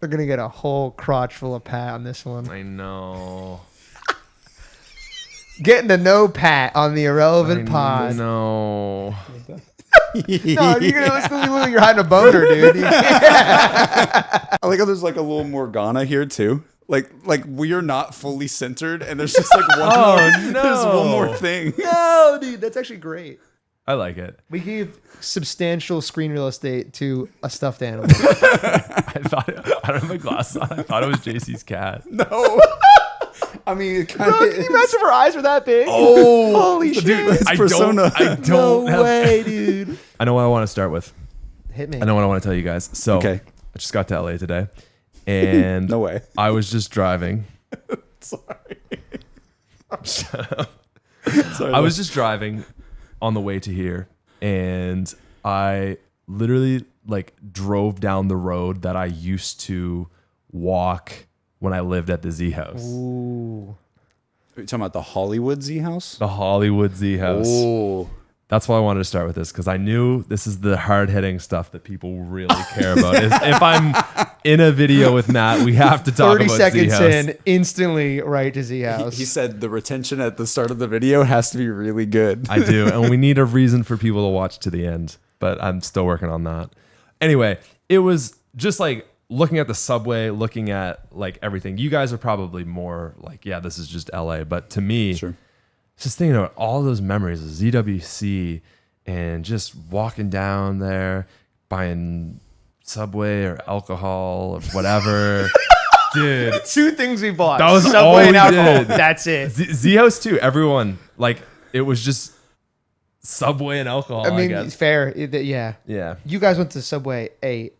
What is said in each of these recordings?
They're going to get a whole crotch full of Pat on this one. I know. Getting to know Pat on the Irrelevant Pod. No. No, you're going to listen to me like you're hiding a boner, dude. I like how there's like a little Morgana here too. Like we are not fully centered, and there's just like there's one more thing. No, dude, that's actually great. I like it. We gave substantial screen real estate to a stuffed animal. I don't have my glasses on. I thought it was JC's cat. No. I mean, it kind Bro, of can you imagine if her eyes were that big? Oh, holy shit. dude, it's Persona. I don't No have, way, dude. I know what I want to start with. Hit me. I know what I want to tell you guys. So Okay. I just got to LA today, and No way. I was just driving. Sorry. Shut up. Sorry. I was just driving on the way to here, and I literally like drove down the road that I used to walk when I lived at the Z House. Ooh. Are you talking about the Hollywood Z House? The Hollywood Z House. Oh. That's why I wanted to start with this, because I knew this is the hard-hitting stuff that people really care about. If I'm in a video with Matt, we have to talk 30 about seconds Z-House. in, instantly right to Z House. He said the retention at the start of the video has to be really good. I do, and we need a reason for people to watch to the end, but I'm still working on that. Anyway, it was just like looking at the subway, looking at like everything. You guys are probably more like, yeah, this is just LA, but to me, Sure. just thinking about all those memories of ZWC and just walking down there, buying Subway or alcohol or whatever. Dude, Two things we bought. that was Subway all we and alcohol. did. That's it. Z-House too, everyone, like it was just Subway and alcohol, I mean, guess. it's fair. Yeah. Yeah. You guys went to Subway a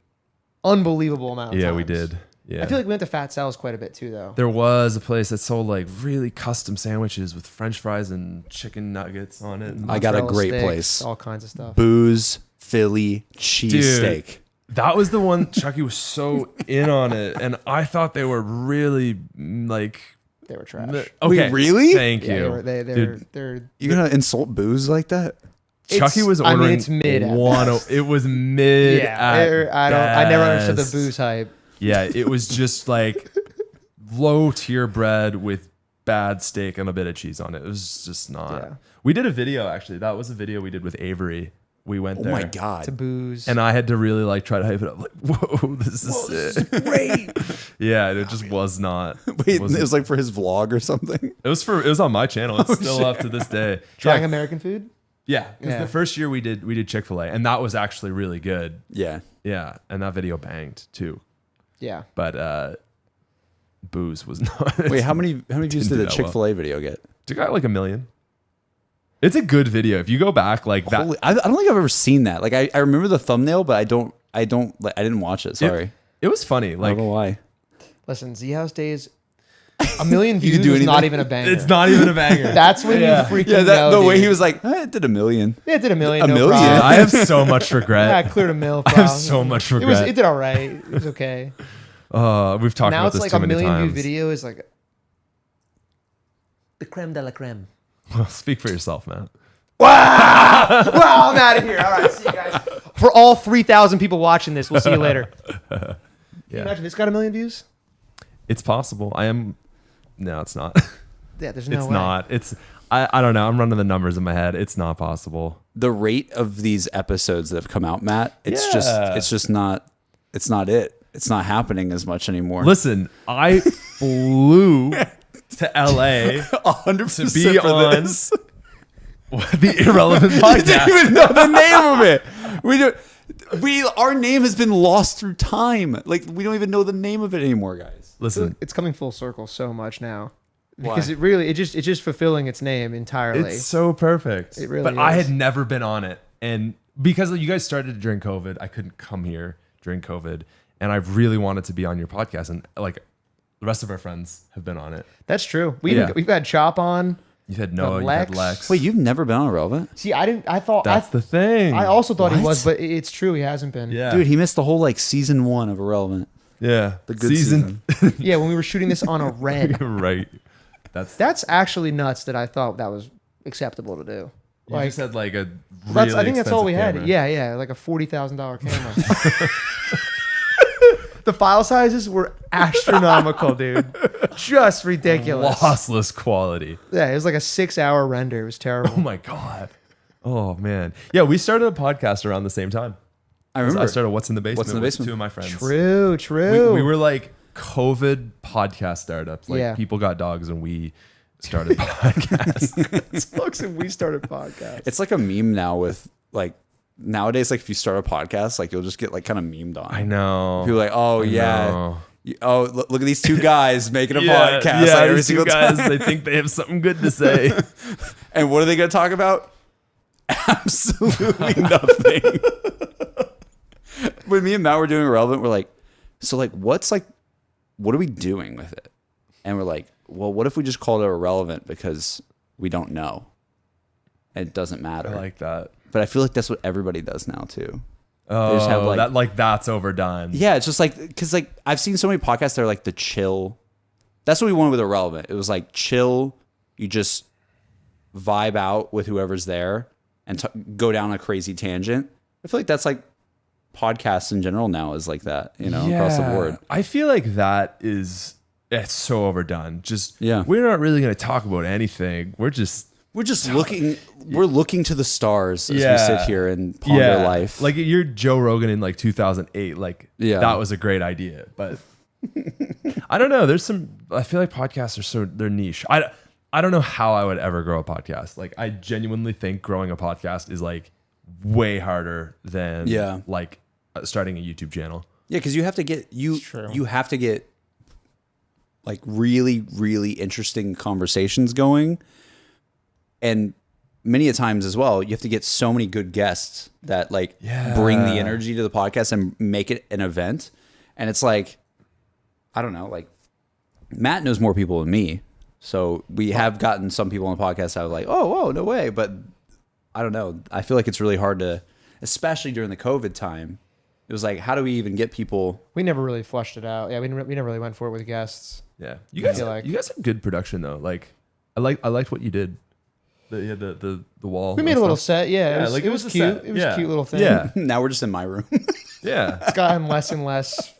unbelievable amount of Yeah, times. we did. Yeah. I feel like we went to Fat Sal's quite a bit too, though. There was a place that sold like really custom sandwiches with French fries and chicken nuggets on it. I got a Mozzarella great sticks, place. all kinds of stuff. Booze, Philly, cheesesteak. That was the one Chucky was so in on it, and I thought they were really like. They were trash. Okay, Wait, really? Thank Yeah, you. they're You gonna insult booze like that? Chucky was I mean, ordering it's mid at one. best. It was mid. Yeah, I never understood the best. booze hype. Yeah, it was just like low tier bread with bad steak and a bit of cheese on it. It was just not. Yeah. We did a video actually. That was a video we did with Avery. We went Oh there. my god! To booze. And I had to really like try to hype it up. Like, whoa, this is sick. Great. Yeah, it just was not. Wait, it wasn't- was like for his vlog or something. It was on my channel. It's still up to this day. Trying Yeah, American food? yeah. 'Cause Yeah. the first year we did Chick-fil-A, and that was actually really good. Yeah. Yeah, and that video banged too. Yeah. But booze was not. Wait, how many views Didn't did do the that Chick-fil-A video get? It got like 1 million. It's a good video. If you go back like that, Holy, I don't think I've ever seen that. Like I remember the thumbnail, but I didn't watch it. Sorry. it was funny. I Like don't know why. Listen, Z House Days, 1 million You views could do is not anything. even a banger. it's not even a banger. That's when Yeah. you freaking Yeah, know, the way dude. he was like, it did 1 million. Yeah, it did 1 million. A no million? problem. I have so much regret. Yeah, I cleared a mil. I have so much regret. It did all right. It was okay. We've talked Now about it's this like too a many million times. view video is like the creme de la creme. Speak for yourself, man. Wow! Wow, I'm out of here. All right, see you guys. For all 3,000 people watching this, we'll see you later. Can you imagine this got 1 million views? It's possible. No, it's not. Yeah, there's no It's way. not. I don't know. I'm running the numbers in my head. It's not possible. The rate of these episodes that have come out, Matt, it's Yeah. just not it. It's not happening as much anymore. Listen, I flew to LA 100% to be for on this. the Irrelevant I podcast. didn't even know the name of it. Our name has been lost through time. Like we don't even know the name of it anymore, guys. Listen, It's coming full circle so much now. Why? Because it's just fulfilling its name entirely. it's so perfect. It really but I is. had never been on it. And because you guys started during COVID, I couldn't come here during COVID. And I really wanted to be on your podcast. And like the rest of our friends have been on it. That's true. We've had Chop on. You've had Noah, you've Lex. had Lex. Wait, you've never been on Irrelevant? See, I thought That's the thing. I also thought he What? was, but it's true he hasn't been. Yeah. Dude, he missed the whole like season 1 of Irrelevant. Yeah. The good season. Yeah, when we were shooting this on a red. Right. That's actually nuts that I thought that was acceptable to do. You just had like a I really think that's all we expensive had. camera. Yeah, like a $40,000 camera. The file sizes were astronomical, dude. Just ridiculous. Lossless quality. Yeah, it was like a 6-hour render. It was terrible. Oh my God. Oh man. Yeah, we started a podcast around the same time. I remember. I started What's in the Basement. What's in the with Basement? 2 of my friends. True. We were like COVID podcast startups. Like Yeah. people got dogs and we started podcasts. Folks, and we started podcasts. It's like a meme now with like nowadays, like if you start a podcast, like you'll just get like kind of memed on. I know. People are like, oh yeah. know. Oh, look at these 2 guys making a podcast. Yeah, like, every these 2 single guys, time. they think they have something good to say. And what are they going to talk about? Absolutely nothing. When me and Matt were doing Irrelevant, we're like, so like, what are we doing with it? And we're like, well, what if we just called it Irrelevant because we don't know? And it doesn't matter. I like that. But I feel like that's what everybody does now too. Oh, just have, that's overdone. Yeah, it's just like, because like I've seen so many podcasts that are like the chill. That's what we wanted with Irrelevant. It was like chill. You just vibe out with whoever's there and go down a crazy tangent. I feel like that's like podcasts in general now is like that, across the board. I feel like it's so overdone. Just Yeah. we're not really going to talk about anything. We're just looking. We're looking to the stars as we Yeah. sit here and ponder life. Like you're Joe Rogan in like 2008. Like that was a great idea, but I don't know. I feel like podcasts are they're niche. I don't know how I would ever grow a podcast. Like I genuinely think growing a podcast is like way harder than like starting a YouTube channel. Yeah, because you have to get true. you have to get like really, really interesting conversations going. And many a times as well, you have to get so many good guests that like bring the energy to the podcast and make it an event. And it's like, I don't know, like Matt knows more people than me. So we have gotten some people on the podcast that are like, oh, whoa, no way. But I don't know. I feel like it's really hard to, especially during the COVID time. It was like, how do we even get people? We never really flushed it out. Yeah, we never really went for it with guests. Yeah, you guys have good production though. Like I liked what you did. The wall. We made a little set. Yeah, Yeah, it was a cute. set. It was a cute little thing. Yeah, Now we're just in my room. yeah, It's gotten less and less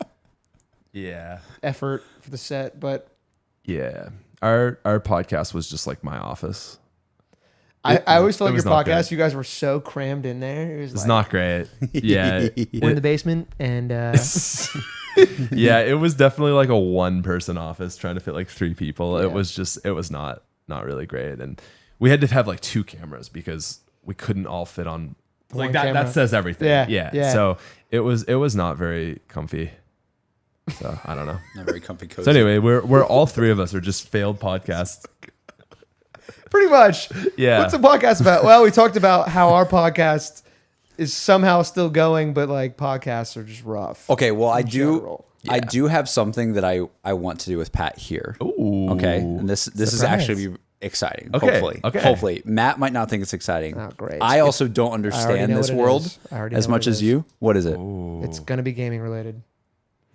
yeah, effort for the set, but yeah. Our podcast was just like my office. I always felt it like was your not podcast, good. you guys were so crammed in there. It was It's like, not great. Yeah, we're in the basement and yeah. It was definitely like a 1-person office trying to fit like 3 people. Yeah. It was not really great, and we had to have like 2 cameras because we couldn't all fit on One like that. camera. That says everything. Yeah. So it was not very comfy. So I don't know. Not very comfy cozy. So anyway, we're all 3 of us are just failed podcasts. pretty much. Yeah. What's the podcast about? Well, we talked about how our podcast is somehow still going, but like podcasts are just rough. Okay, well, I general. do have something that I want to do with Pat here. Ooh. Okay, and this is Surprise. actually be exciting. Okay, Hopefully, okay. Matt might not think it's exciting. Oh, great. I also don't I already understand know this what it world is. I already as know what much it as is. you. What is it? It's gonna be gaming related.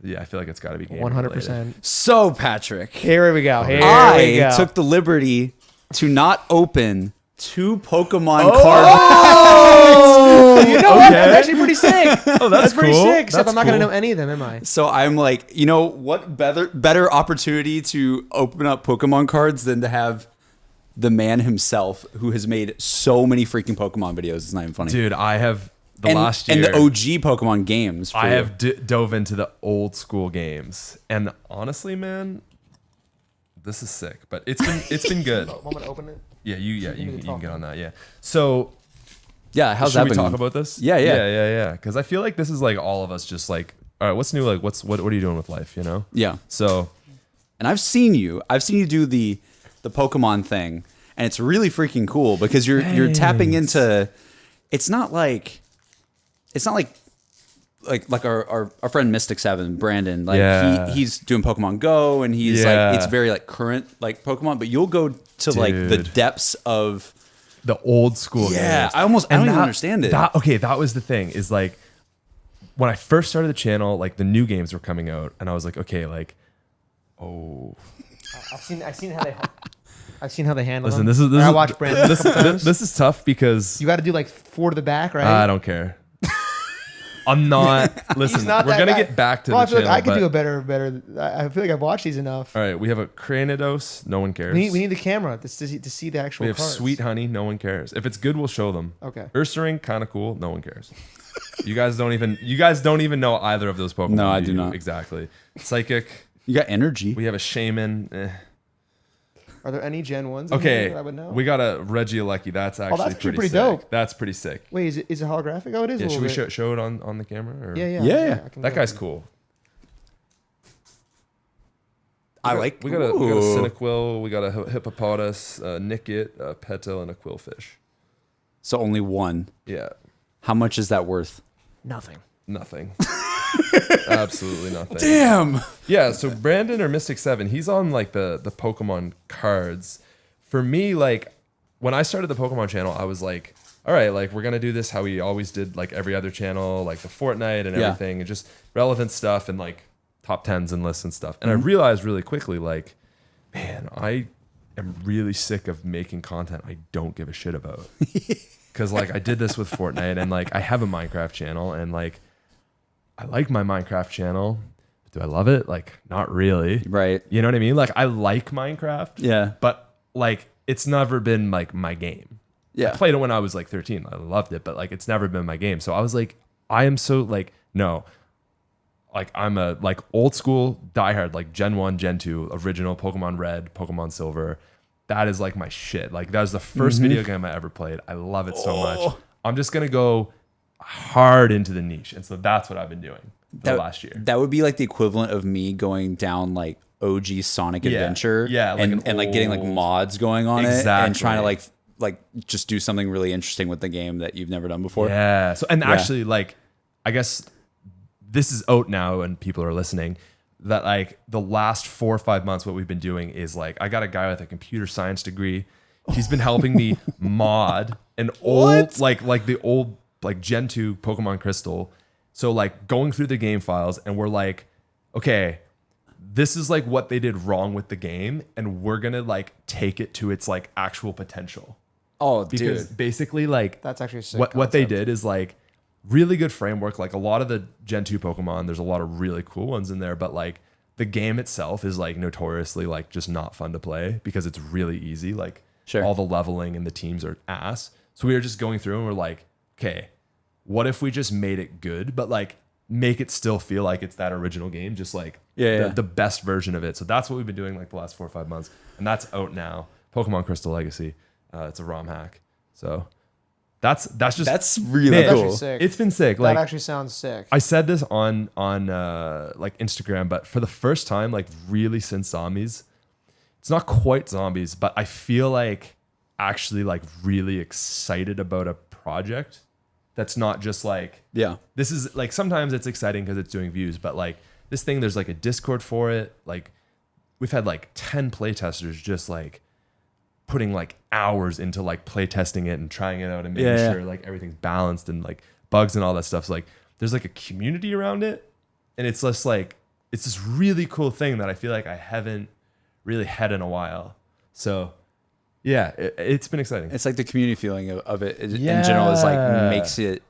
Yeah, I feel like it's got to be gaming 100%. related. So, Patrick, Here we go. Here we I go. took the liberty to not open 2 Pokemon cards. Oh, you know what? Okay. That's actually pretty sick. Oh, that's pretty cool. sick. Except That's I'm not gonna cool. know any of them, am I? So I'm like, you know what better opportunity to open up Pokemon cards than to have the man himself who has made so many freaking Pokemon videos. It's not even funny. Dude, I have the and, last year. and the OG Pokemon games. For I you. have dove into the old school games, and honestly, man, this is sick. But it's been good. I'm gonna open it. Yeah, you me the can top get one. on that. Yeah. So Yeah, how's should that we been talk going? about this? Yeah. Because I feel like this is like all of us just like, all right, what's new? Like, what are you doing with life? You know? Yeah. So And I've seen you do the Pokemon thing, and it's really freaking cool because you're tapping into. It's not like our friend Mystic 7, Brandon. Like Yeah. he's doing Pokemon Go, and he's Yeah. like it's very like current like Pokemon, but you'll go to like the Dude. depths of. the old school Yeah, games. I don't even understand it. That was the thing is like when I first started the channel, like the new games were coming out, and I was like, okay, like, oh, I've seen how they handle listen, them. this is I watched Brandon a couple times. this is tough because You got to do like 4 to the back, right? I don't care. I'm not. Listen, He's not we're that gonna guy. get back to Bro, the I feel channel. like I could but- do a better. I feel like I've watched these enough. All right, we have a Cranidos. No one cares. We need the camera to see the actual. We have cards. Sweet Honey. No one cares. If it's good, we'll show them. Okay. Ursaring, kind of cool. No one cares. You guys don't even know either of those Pokemon. No, I do not. Exactly. Psychic. You got energy. We have a Shaman. Are there any Gen 1s in here Okay, that I would know? we got a Regieleki. That's actually pretty sick. dope. That's pretty sick. Wait, is it holographic? Oh, it is. Yeah, a should we little bit. show it on the camera? Or? Yeah. Yeah. I can That go guy's ahead. cool. I like. We got a Cyniquil. We got a Hippopotas, Nickit, a Petal, and a Quillfish. So only one. Yeah, How much is that worth? Nothing. nothing. Absolutely nothing. Damn. Yeah, so Brandon or Mystic 7, he's on like the Pokemon cards. For me, like when I started the Pokemon channel, I was like, all right, like we're gonna do this how we always did like every other channel, like the Fortnite and Yeah. everything, and just relevant stuff and like top 10s and lists and stuff. And I realized really quickly, like, man, I am really sick of making content I don't give a shit about. Cause like I did this with Fortnite and like I have a Minecraft channel and like I like my Minecraft channel. Do I love it? Like, not really. Right. You know what I mean? Like, I like Minecraft. Yeah. But like, it's never been like my game. Yeah. I played it when I was like 13. I loved it, but like, it's never been my game. So I was like, I am so like, no. Like, I'm a like old school diehard, like Gen 1, Gen 2, original Pokemon Red, Pokemon Silver. That is like my shit. Like, that was the first video game I ever played. I love it so much. I'm just going to go hard into the niche. And so that's what I've been doing the last year. That would be like the equivalent of me going down like OG Sonic Yeah. Adventure. Yeah, like and an like getting like old- mods going on it and Exactly. trying to like just do something really interesting with the game that you've never done before. Yeah. So, and actually, like, I guess this is out now and people are listening that like the last 4 or 5 months, what we've been doing is like, I got a guy with a computer science degree. He's been helping me mod an old, like the old, like Gen 2 Pokemon Crystal. So like going through the game files and we're like, okay, this is like what they did wrong with the game. And we're going to like take it to its like actual potential. Oh, Because dude. basically like That's actually a sick what they concept. did is like really good framework. Like a lot of the Gen 2 Pokemon, there's a lot of really cool ones in there, but like the game itself is like notoriously like just not fun to play because it's really easy. Like Sure. all the leveling and the teams are ass. So we were just going through and we're like, okay, what if we just made it good, but like make it still feel like it's that original game, just like Yeah. the best version of it. So that's what we've been doing like the last 4 or 5 months. And that's out now. Pokemon Crystal Legacy. It's a ROM hack. So that's just That's really Man, That's cool. actually sick. it's been sick. That Like actually sounds sick. I said this on like Instagram, but for the first time, like really since zombies, it's not quite zombies, but I feel like actually like really excited about a project that's not just like Yeah. this is like sometimes it's exciting because it's doing views, but like this thing, there's like a Discord for it. Like we've had like 10 playtesters just like putting like hours into like play testing it and trying it out and making Yeah. sure like everything's balanced and like bugs and all that stuff. So like there's like a community around it, and it's just like it's this really cool thing that I feel like I haven't really had in a while. So yeah, it's been exciting. It's like the community feeling of it in Yeah. general is like makes it.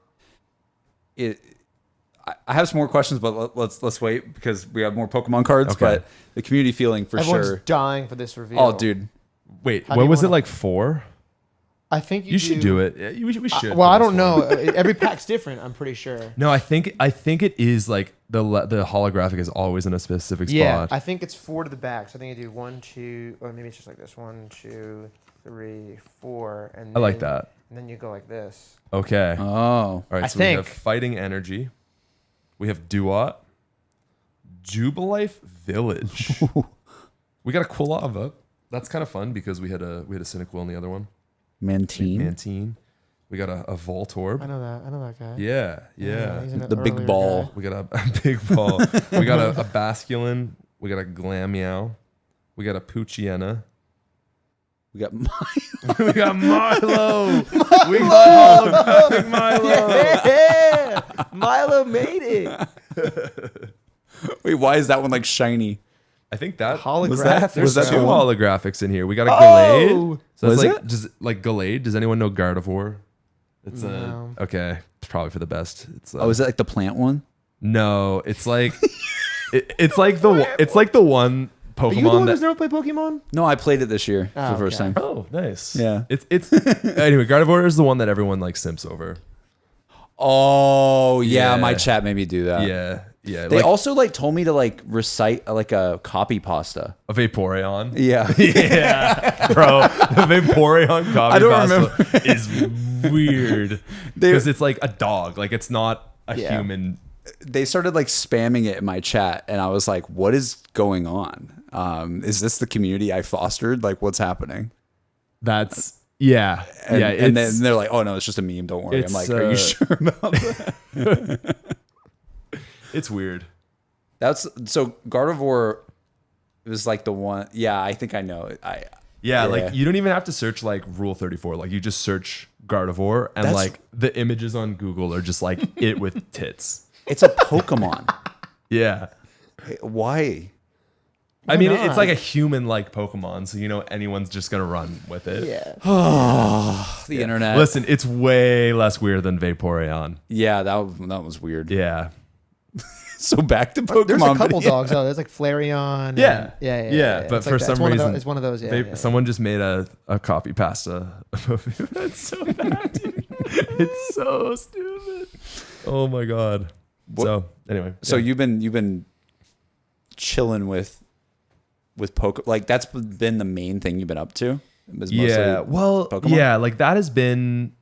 I have some more questions, but let's wait because we have more Pokemon cards. Okay. But the community feeling for Everyone's sure. dying for this reveal. Oh, dude. Wait, How do what you was it wanna- like 4? I think You should do it. Yeah, we should. Well, for I this don't one. know. Every pack's different. I'm pretty sure. No, I think it is like the holographic is always in a specific Yeah, spot. I think it's 4 to the back. So I think I do 1, 2, or maybe it's just like this: 1, 2, 3, 4, and I like then- that. And then you go like this. Okay. Oh. All right. I So we have think- Fighting Energy. We have Duat. Jubilife Village. We got a Quilava. That's kind of fun because we had a Cyniquil in the other one. Mantine. Mantine. We got a Voltorb. I know that. I know that guy. Yeah. he's an The big earlier ball. guy. We got a big ball. We got a Basculin. We got a Glameow. We got a Poochyena. We got We got Milo. We got holographic Milo. Yeah, Milo made it. Wait, why is that one like shiny? I think that Holographic. There's Was that two the one? holographics in here. We got a Oh! Gallade. So Was that's like it? just like Gallade. Does anyone know Gardevoir? It's No. okay. It's probably for the best. It's Oh, is it like the plant one? no. It's like it's like the one Are you the one Pokemon who's that. never played Pokemon? No, I played it this year for Oh, the first okay. time. Oh, nice. Yeah. It's anyway. Gardevoir is the one that everyone like simps over. Oh yeah, Yeah. my chat made me do that. Yeah, yeah. They like also like told me to like recite like a copy pasta. a Vaporeon. Yeah. Yeah, bro. The Vaporeon copy I don't pasta is weird because it's like a dog. Like it's not a Yeah. human. They started like spamming it in my chat, and I was like, "What is going on? Is this the community I fostered? Like, what's happening?" That's yeah, And, yeah. and it's- then they're like, "Oh no, it's just a meme. Don't worry." I'm it's, like, "Are you sure about that?" it's weird. That's so Gardevoir was like the one. Yeah, I think I know. Yeah, Yeah. like you don't even have to search like Rule 34. Like you just search Gardevoir, and That's- like the images on Google are just like it with tits. It's a Pokemon. Yeah. Why? I mean, not? it's like a human-like Pokemon, so you know anyone's just gonna run with it. Yeah. The internet. Listen, it's way less weird than Vaporeon. Yeah, that was weird. Yeah. So back to Pokemon. There's a couple video. dogs though. There's like Flareon. and- Yeah. yeah. But It's for like that. some It's one of reason, it's one of those. Yeah. someone just made a copy pasta. It's so bad, dude. It's so stupid. Oh my god. So anyway, So yeah. you've been chilling with Pokemon. Like that's been the main thing you've been up to. It was mostly yeah, well, Pokemon? yeah, like that has been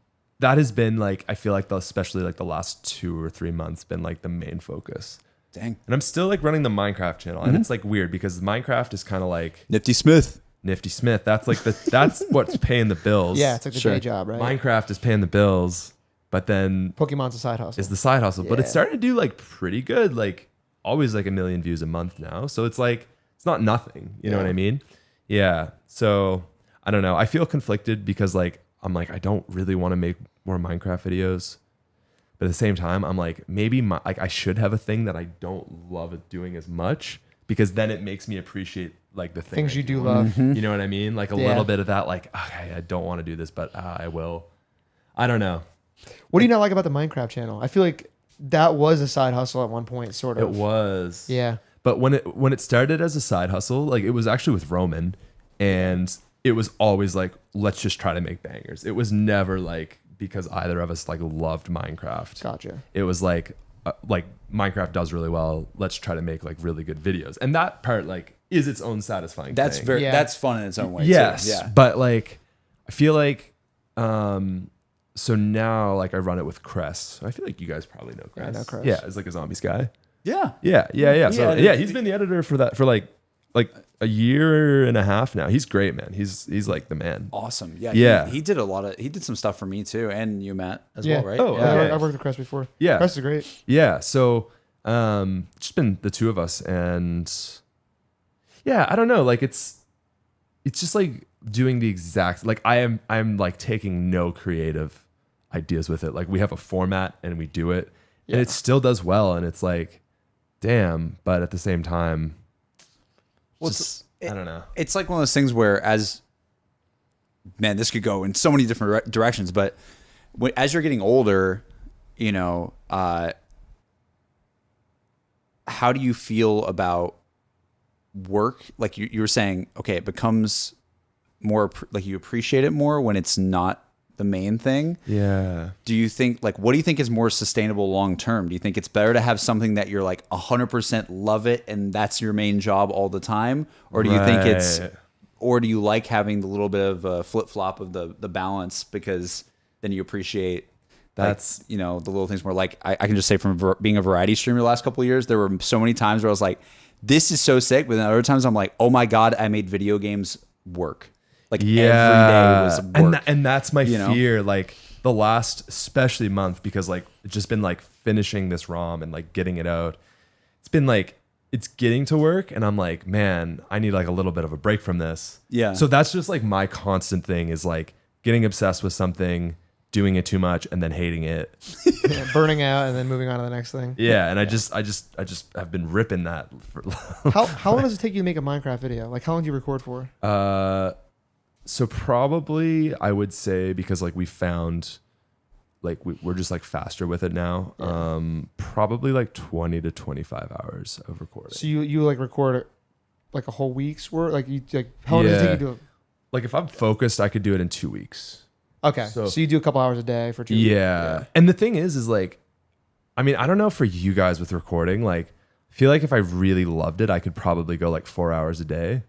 like I feel like especially like the last 2 or 3 months been like the main focus. Dang. And I'm still like running the Minecraft channel, and it's like weird because Minecraft is kind of like Nifty Smith. Nifty Smith. That's like that's what's paying the bills. Yeah, it's like the Sure. day job, right? Minecraft is paying the bills, but then Pokemon's a side hustle. is the side hustle. But it's Yeah. starting to do like pretty good, like always like 1 million views a month now. So it's like it's not nothing. You know Yeah. what I mean? Yeah. So I don't know. I feel conflicted because like I'm like I don't really want to make more Minecraft videos. But at the same time, I'm like, maybe like I should have a thing that I don't love doing as much because then it makes me appreciate like the Things I you do love. You know what I mean? Like a Yeah. little bit of that, like, okay, I don't want to do this, but I will. I don't know. What do you not like about the Minecraft channel? I feel like that was a side hustle at one point, sort It of. was. Yeah. But when it started as a side hustle, like it was actually with Roman, and it was always like, let's just try to make bangers. It was never like because either of us like loved Minecraft. Gotcha. It was like Minecraft does really well. Let's try to make like really good videos, and that part like is its own satisfying. That's thing. very Yeah. that's fun in its own way. Yes, Too. Yeah. but like I feel like so now like I run it with Cress. I feel like you guys probably know Cress. I know Cress. Yeah, it's like a zombies guy. Yeah. Yeah. So Yeah, yeah, he's been the editor for that for like a year and a half now. He's great, man. He's like the man. Awesome. Yeah. Yeah. He did some stuff for me too, and you, Matt, as Yeah. well, right? Oh, yeah. okay. I've worked with Crest before. Yeah. Crest is great. Yeah. So just been the two of us, and yeah, I don't know. Like it's just like doing the exact like I'm like taking no creative ideas with it. Like we have a format and we do it, and it still does well. And it's like, damn. But at the same time, Well, just, I don't know. It's like one of those things where this could go in so many different directions, but as you're getting older, you know, how do you feel about work? Like you were saying, okay, it becomes more like you appreciate it more when it's not the main thing. Yeah. Do you think what do you think is more sustainable long term? Do you think it's better to have something that you're like 100% love it and that's your main job all the time? Or do you think or do you like having the little bit of a flip flop of the balance because then you appreciate that's, the little things more like I can just say from being a variety streamer the last couple of years, there were so many times where I was like, this is so sick. But then other times I'm like, oh my God, I made video games work. Like every day was work. And that's my you know? fear. Like the last, especially month, because like it's just been like finishing this ROM and like getting it out. It's been like it's getting to work, and I'm like, man, I need like a little bit of a break from this. Yeah. So that's just like my constant thing is like getting obsessed with something, doing it too much, and then hating it. Yeah, burning out and then moving on to the next thing. Yeah, and I just have been ripping that. For How long does it take you to make a Minecraft video? Like how long do you record for? So probably I would say because like we found like we're just like faster with it now. Probably like 20 to 25 hours of recording. So you like record it like a whole week's work? Like you like how long does it take you to do it? Like if I'm focused, I could do it in 2 weeks. Okay. So you do a couple hours a day for 2 weeks. Yeah. And the thing is like, I mean, I don't know for you guys with recording, like I feel like if I really loved it, I could probably go like 4 hours a day.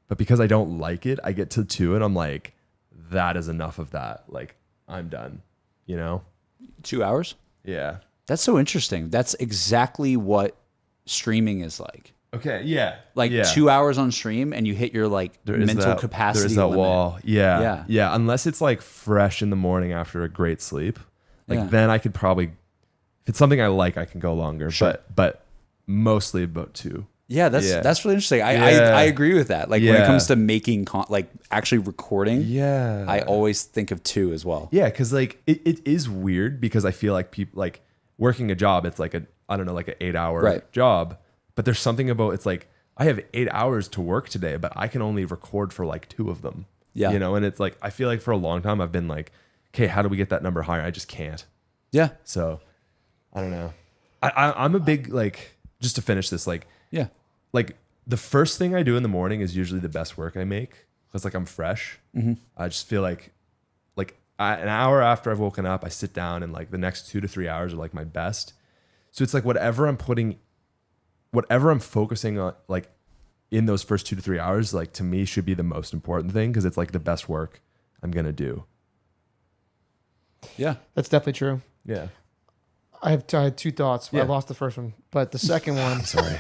But because I don't like it, I get to 2 and I'm like, that is enough of that. Like I'm done, you know? 2 hours? Yeah. That's so interesting. That's exactly what streaming is like. Okay. Yeah. Like 2 hours on stream and you hit your like mental capacity There's that limit. wall. Yeah. Yeah. Yeah. Unless it's like fresh in the morning after a great sleep. Like Yeah. then I could probably, if it's something I like, I can go longer. Sure. But mostly about 2. Yeah, that's really interesting. I agree with that. Like when it comes to making like actually recording, I always think of 2 as well. Yeah, because like it is weird because I feel like people like working a job, it's like I don't know, like an 8-hour job. But there's something about it's like I have 8 hours to work today, but I can only record for like 2 of them. Yeah. You know, and it's like I feel like for a long time I've been like, okay, how do we get that number higher? I just can't. Yeah. So I don't know. I'm a big like just to finish this, like like the first thing I do in the morning is usually the best work I make because like I'm fresh. I just feel like an hour after I've woken up, I sit down and like the next 2 to 3 hours are like my best. So it's like whatever I'm focusing on like in those first 2 to 3 hours, like to me should be the most important thing because it's like the best work I'm going to do. Yeah. That's definitely true. Yeah. I had 2 thoughts. Yeah. I lost the first one, but the second one, Sorry.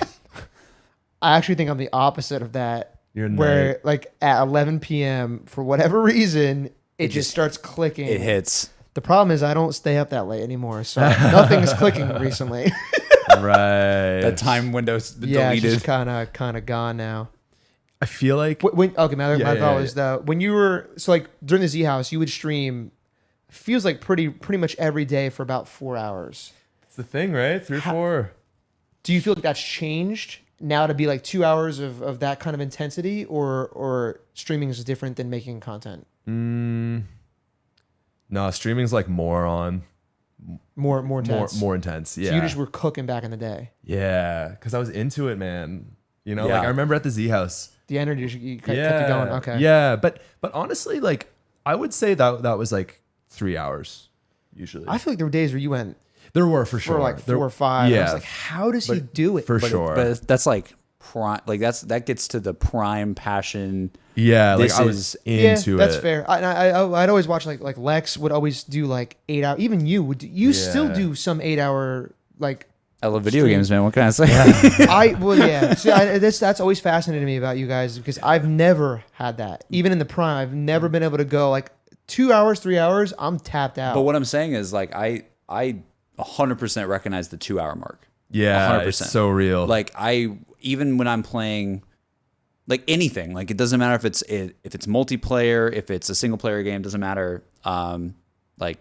I actually think I'm the opposite of that. You're where like at 11 p.m. for whatever reason, it just starts clicking. It hits. The problem is I don't stay up that late anymore, so nothing's clicking recently. Right. That time window's Yeah, deleted. it's just kind of gone now. I feel like My thought was that when you were like during the Z House, you would stream. Feels like pretty much every day for about 4 hours. it's the thing, right? 3 or 4. Do you feel like that's changed now to be like 2 hours of that kind of intensity, or streaming is different than making content? No, streaming's like more intense. More intense. Yeah. So you just were cooking back in the day. Yeah, because I was into it, man. You know, Yeah. like I remember at the Z House. The energy you kept you going. Okay. Yeah, but honestly, like I would say that was like 3 hours usually. I feel like there were days where you went There were for sure. for like 4 or 5. Yeah. I was like, how does he do it? For sure. But that's like prime. Like that gets to the prime passion. Yeah, like This I was Yeah, into that's it. fair. I'd always watch like Lex would always do like 8 hour. Even you would. You still Yeah. do some 8 hour like. I love video Stream. games, man. What can I say? See, that's always fascinating to me about you guys because I've never had that. Even in the prime, I've never been able to go like 2 hours, 3 hours. I'm tapped out. But what I'm saying is like I 100% recognize the 2 hour mark. Yeah, 100%. it's so real. Like even when I'm playing like anything, like it doesn't matter if it's multiplayer, if it's a single player game, doesn't matter. Like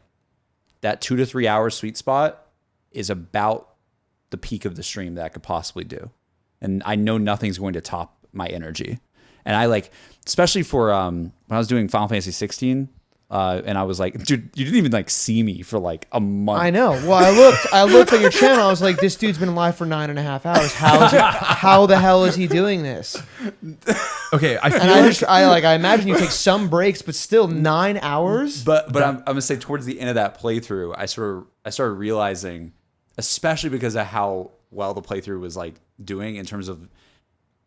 that 2 to 3 hour sweet spot is about the peak of the stream that I could possibly do. And I know nothing's going to top my energy. And I like, especially for when I was doing Final Fantasy 16, and I was like, dude, you didn't even like see me for like a month. I know. Well, I looked on your channel. I was like, this dude's been live for 9.5 hours. How the hell is he doing this? Okay, I feel And I imagine you take some breaks, but still 9 hours. But I'm gonna say towards the end of that playthrough, I started realizing, especially because of how well the playthrough was like doing in terms of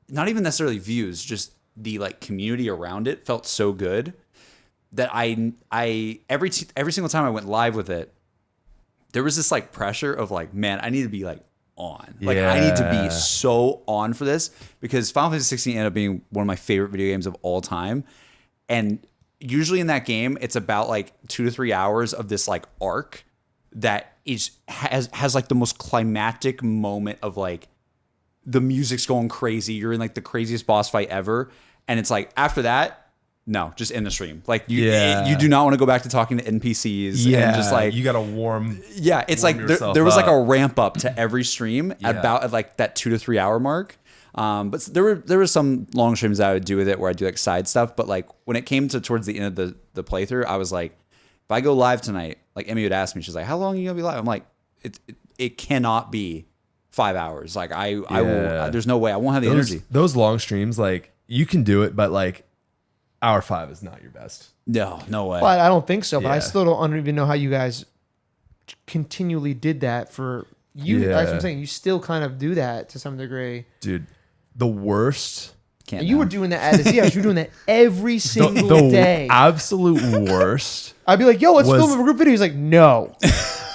not even necessarily views, just the like community around it felt so good that I every single time I went live with it, there was this like pressure of like, man, I need to be like on. Like I need to be so on for this because Final Fantasy 16 ended up being one of my favorite video games of all time. And usually in that game, it's about like 2 to 3 hours of this like arc that has like the most climactic moment of like the music's going crazy. You're in like the craziest boss fight ever. And it's like after that, no, just end the stream. Like you do not want to go back to talking to NPCs and just like you gotta warm. Yeah, it's like there was like a ramp up to every stream about at like that 2 to 3 hour mark. But there were some long streams that I would do with it where I do like side stuff. But like when it came to towards the end of the playthrough, I was like, if I go live tonight like Emmy would ask me, she's like, how long are you gonna be live? I'm like, it cannot be 5 hours. Like I will, there's no way I won't have the energy. Those long streams, like you can do it, but like hour 5 is not your best. No way. But I don't think so. But I Yeah. still don't even know how you guys continually did that for you. Yeah. That's what I'm saying. You still kind of do that to some degree. Dude, the worst. Can't And you now. were doing that at the house. You were doing that every single The day. absolute worst. I'd be like, yo, let's was- film a group video. He's like, no.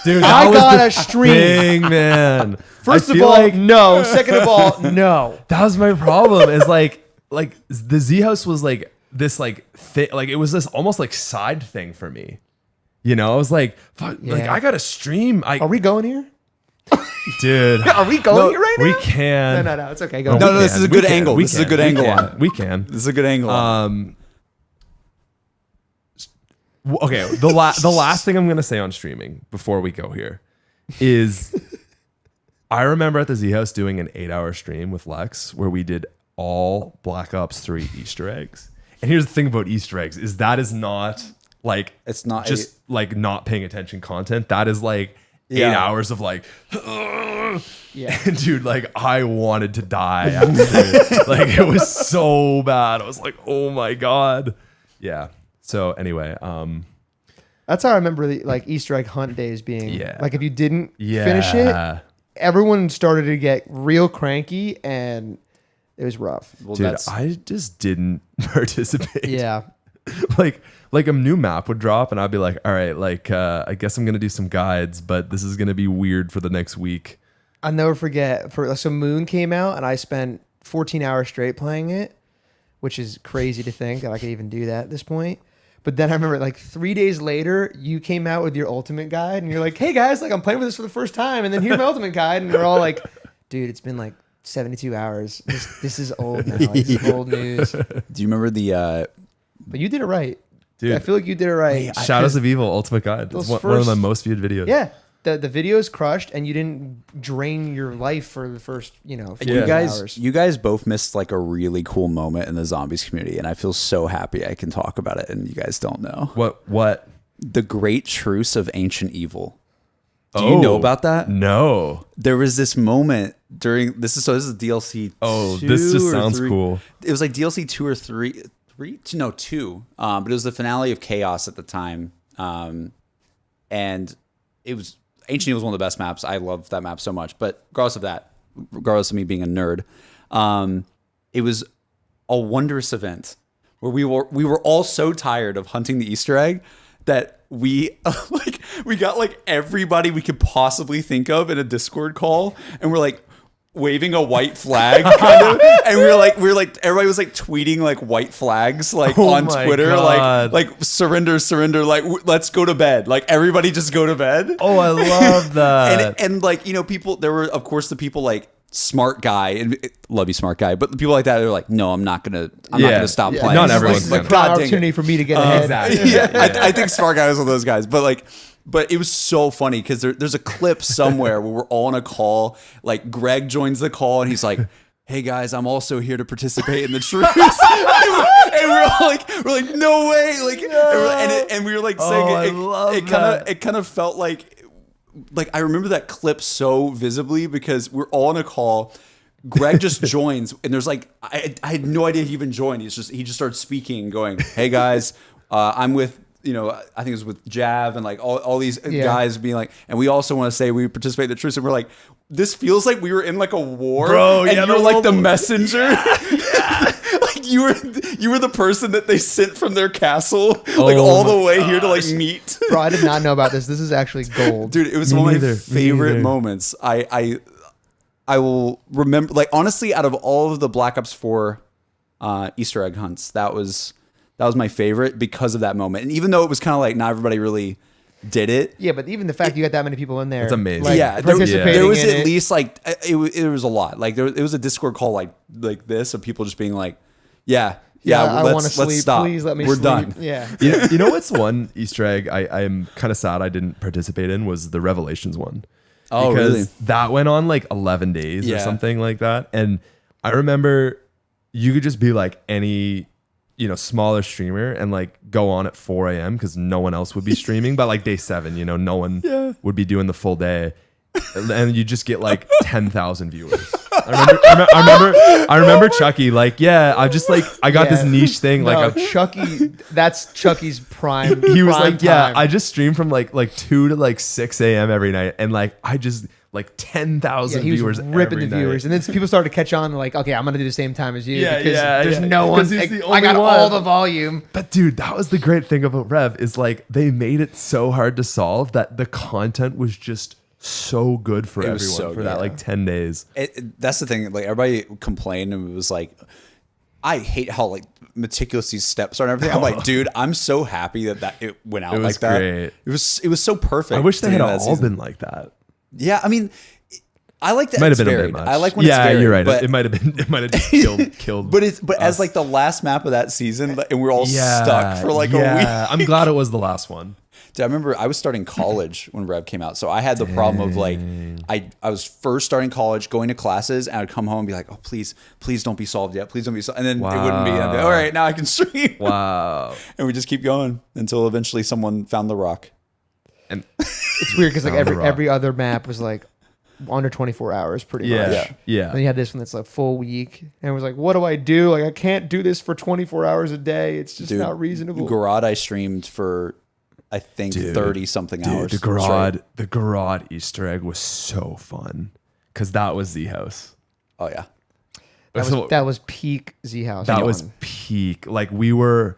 Dude, I that was got the a stream. thing, man. First I of feel all, like no. Second of all, no. that was my problem. Is like the Z House was like this like like it was this almost like side thing for me. You know, I was like, fuck, like Yeah. I got to stream. Are we going here? Dude, Are we going here right now? we can. No. It's okay. Go. No, on. this is a good angle. We This is a can. good We angle can. on it. We can. This is a good angle. Okay, the last thing I'm gonna say on streaming before we go here is I remember at the Z House doing an 8-hour stream with Lex where we did all Black Ops 3 Easter eggs. And here's the thing about Easter eggs is that is not like It's not just like not paying attention content. That is like 8 Yeah. hours of like Yeah. and dude, like I wanted to die after. Like it was so bad. I was like, oh my God. Yeah. So anyway, That's how I remember the like Easter egg hunt days being. Yeah. Like if you didn't yeah. finish it, everyone started to get real cranky and it was rough. well, Dude, that's I just didn't participate. Yeah. like a new map would drop and I'd be like, all right, like I guess I'm gonna do some guides, but this is gonna be weird for the next week. I'll never forget. So Moon came out and I spent 14 hours straight playing it, which is crazy to think that I could even do that at this point. But then I remember like 3 days later, you came out with your ultimate guide and you're like, hey guys, like I'm playing with this for the first time. And then here's my ultimate guide. And we're all like, dude, it's been like 72 hours. This is old now. Like, this is old news. Do you remember the But you did it right. Dude, I feel like you did it right. Shadows of Evil Ultimate Guide. It's Those one of my first- most viewed videos. Yeah. The video's crushed and you didn't drain your life for the first, 50 you guys hours. you guys both missed like a really cool moment in the zombies community, and I feel so happy I can talk about it and you guys don't know. What? The Great Truce of Ancient Evil. Do you know about that? No. There was this moment during this is DLC. Oh, 2 this just or sounds 3. cool. It was like DLC 2 or 3, 2. But it was the finale of Chaos at the time, and it was Ancient Evil was one of the best maps. I love that map so much. But regardless of me being a nerd, it was a wondrous event where we were all so tired of hunting the Easter egg that we got like everybody we could possibly think of in a Discord call, and we're like waving a white flag kind of, and we were like everybody was like tweeting like white flags like on my Twitter, God. like surrender, like let's go to bed, like everybody just go to bed. Oh, I love that. and like people, there were of course the people like smart guy, and love you smart guy, but the people like that are like, no, I'm not gonna stop playing. not This is everyone's like gonna. the God dang it. opportunity for me to get ahead. Exactly. I think Smart Guy was one of those guys. But it was so funny because there's a clip somewhere where we're all on a call. Like Greg joins the call and he's like, "Hey guys, I'm also here to participate in the truce." and we're like, "No way!" Like, and we were like saying, I love it kind of felt like I remember that clip so visibly because we're all on a call. Greg just joins, and there's like I had no idea he even joined. He just started speaking, going, "Hey guys, I'm with." I think it was with Jav and like all these guys being like, and we also want to say we participate in the truce. And we're like, this feels like we were in like a war, Bro, and yeah, you were like the world- messenger. Like you were the person that they sent from their castle, like Oh all the my way here to like meet. Bro, I did not know about this. This is actually gold. Dude, it was Me one of neither, my me favorite neither. moments. I will remember, like honestly, out of all of the Black Ops 4 Easter egg hunts, that was my favorite because of that moment. And even though it was kind of like not everybody really did it. Yeah, but even the fact you got that many people in there. It's amazing. Like, Yeah, participating there was in at it. least like it was a lot. Like it was a Discord call like this of people just being like, yeah, I want to let's sleep. stop. Please let me We're sleep. done. Yeah. You know what's one Easter egg I am kind of sad I didn't participate in was the Revelations one. Oh, Because really? that went on like 11 days or Yeah. something like that. And I remember you could just be like any smaller streamer and like go on at 4 a.m. because no one else would be streaming. But like day 7, no one would be doing the full day, and you just get like 10,000 viewers. I remember Chucky. Like, I got this niche thing. No, Chucky, that's Chucky's prime. He was prime like, time. I just stream from like 2 to like 6 a.m. every night, and like I just like 10,000 he was viewers ripping every the viewers, night. and then people started to catch on. Like, okay, I'm gonna do the same time as you. Yeah, because yeah, there's yeah. no one. Because he's Like, the I got only all one. the volume. But dude, that was the great thing about Rev is like they made it so hard to solve that the content was just so good for It was everyone so for good. that like 10 days. That's the thing. Like everybody complained and it was like, I hate how like meticulous these steps are and everything. I'm like, dude, I'm so happy that it went out It was like that. great. It was so perfect. I wish they had to the end of all that season. been like that. Yeah, I mean, I like that. Might It's have been varied. a bit much. I like when it's varied. you're right. But, It might have been. It might have just killed. but as like the last map of that season, and we're all stuck for like a week. I'm glad it was the last one. Dude, I remember I was starting college when Rev came out, so I had the problem of like I was first starting college, going to classes, and I'd come home and be like, "Oh, please don't be solved yet, please don't be solved," and then it wouldn't be. And I'd be like, all right, now I can stream. Wow. And we just keep going until eventually someone found the rock. And It's weird because like Found the rock. every other map was like under 24 hours, pretty much. yeah. Then you had this one that's like full week, and it was like, what do I do? Like, I can't do this for 24 hours a day. It's just Dude, not reasonable. Garage I streamed for I think 30 something hours. The straight. garage Easter egg was so fun because that was Z House. Oh yeah. That was peak Z House. That was peak. Like we were,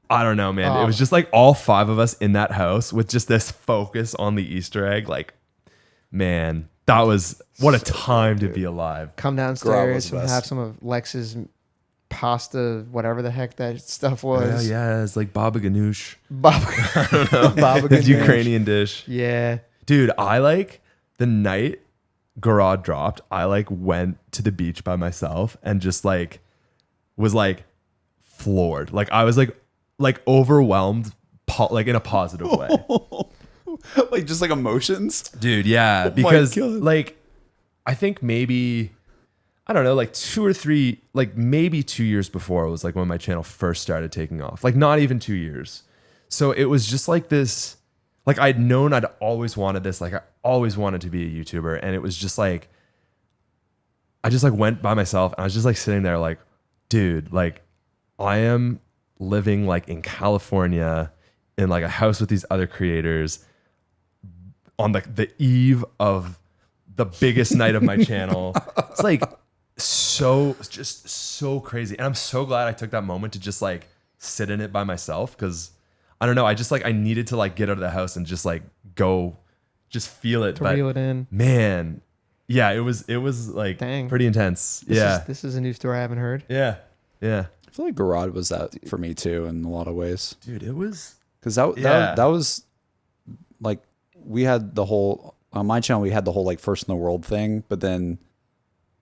I don't know, man. It was just like all 5 of us in that house with just this focus on the Easter egg. Like, man, that was what a time to be alive. Come Garage was downstairs the and best. have some of Lex's pasta, whatever the heck that stuff was. Yeah, it's like baba ganoush. Baba The ganoush. Ukrainian dish. Yeah. Dude, I like the night Garage dropped, I like went to the beach by myself and just like was like floored. Like I was like overwhelmed, like in a positive way. Like just like emotions. Dude, yeah. my Because God. like I think maybe I don't know, like 2 or 3, like maybe 2 years before was like when my channel first started taking off. Like not even 2 years. So it was just like this, like I'd known I'd always wanted this. Like I always wanted to be a YouTuber. And it was just like, I just like went by myself and I was just like sitting there like, dude, like I am living like in California in like a house with these other creators on the eve of the biggest night of my channel. It's like just so crazy. And I'm so glad I took that moment to just like sit in it by myself. Cause I don't know. I just like, I needed to like get out of the house and just like go, just feel it. To reel it in. Man, yeah, it was like Dang. pretty intense. This is a new story I haven't heard. Yeah. I feel like Garage was that for me too in a lot of ways. Dude, it was. Because that was like we had the whole on my channel we had the whole like first in the world thing, but then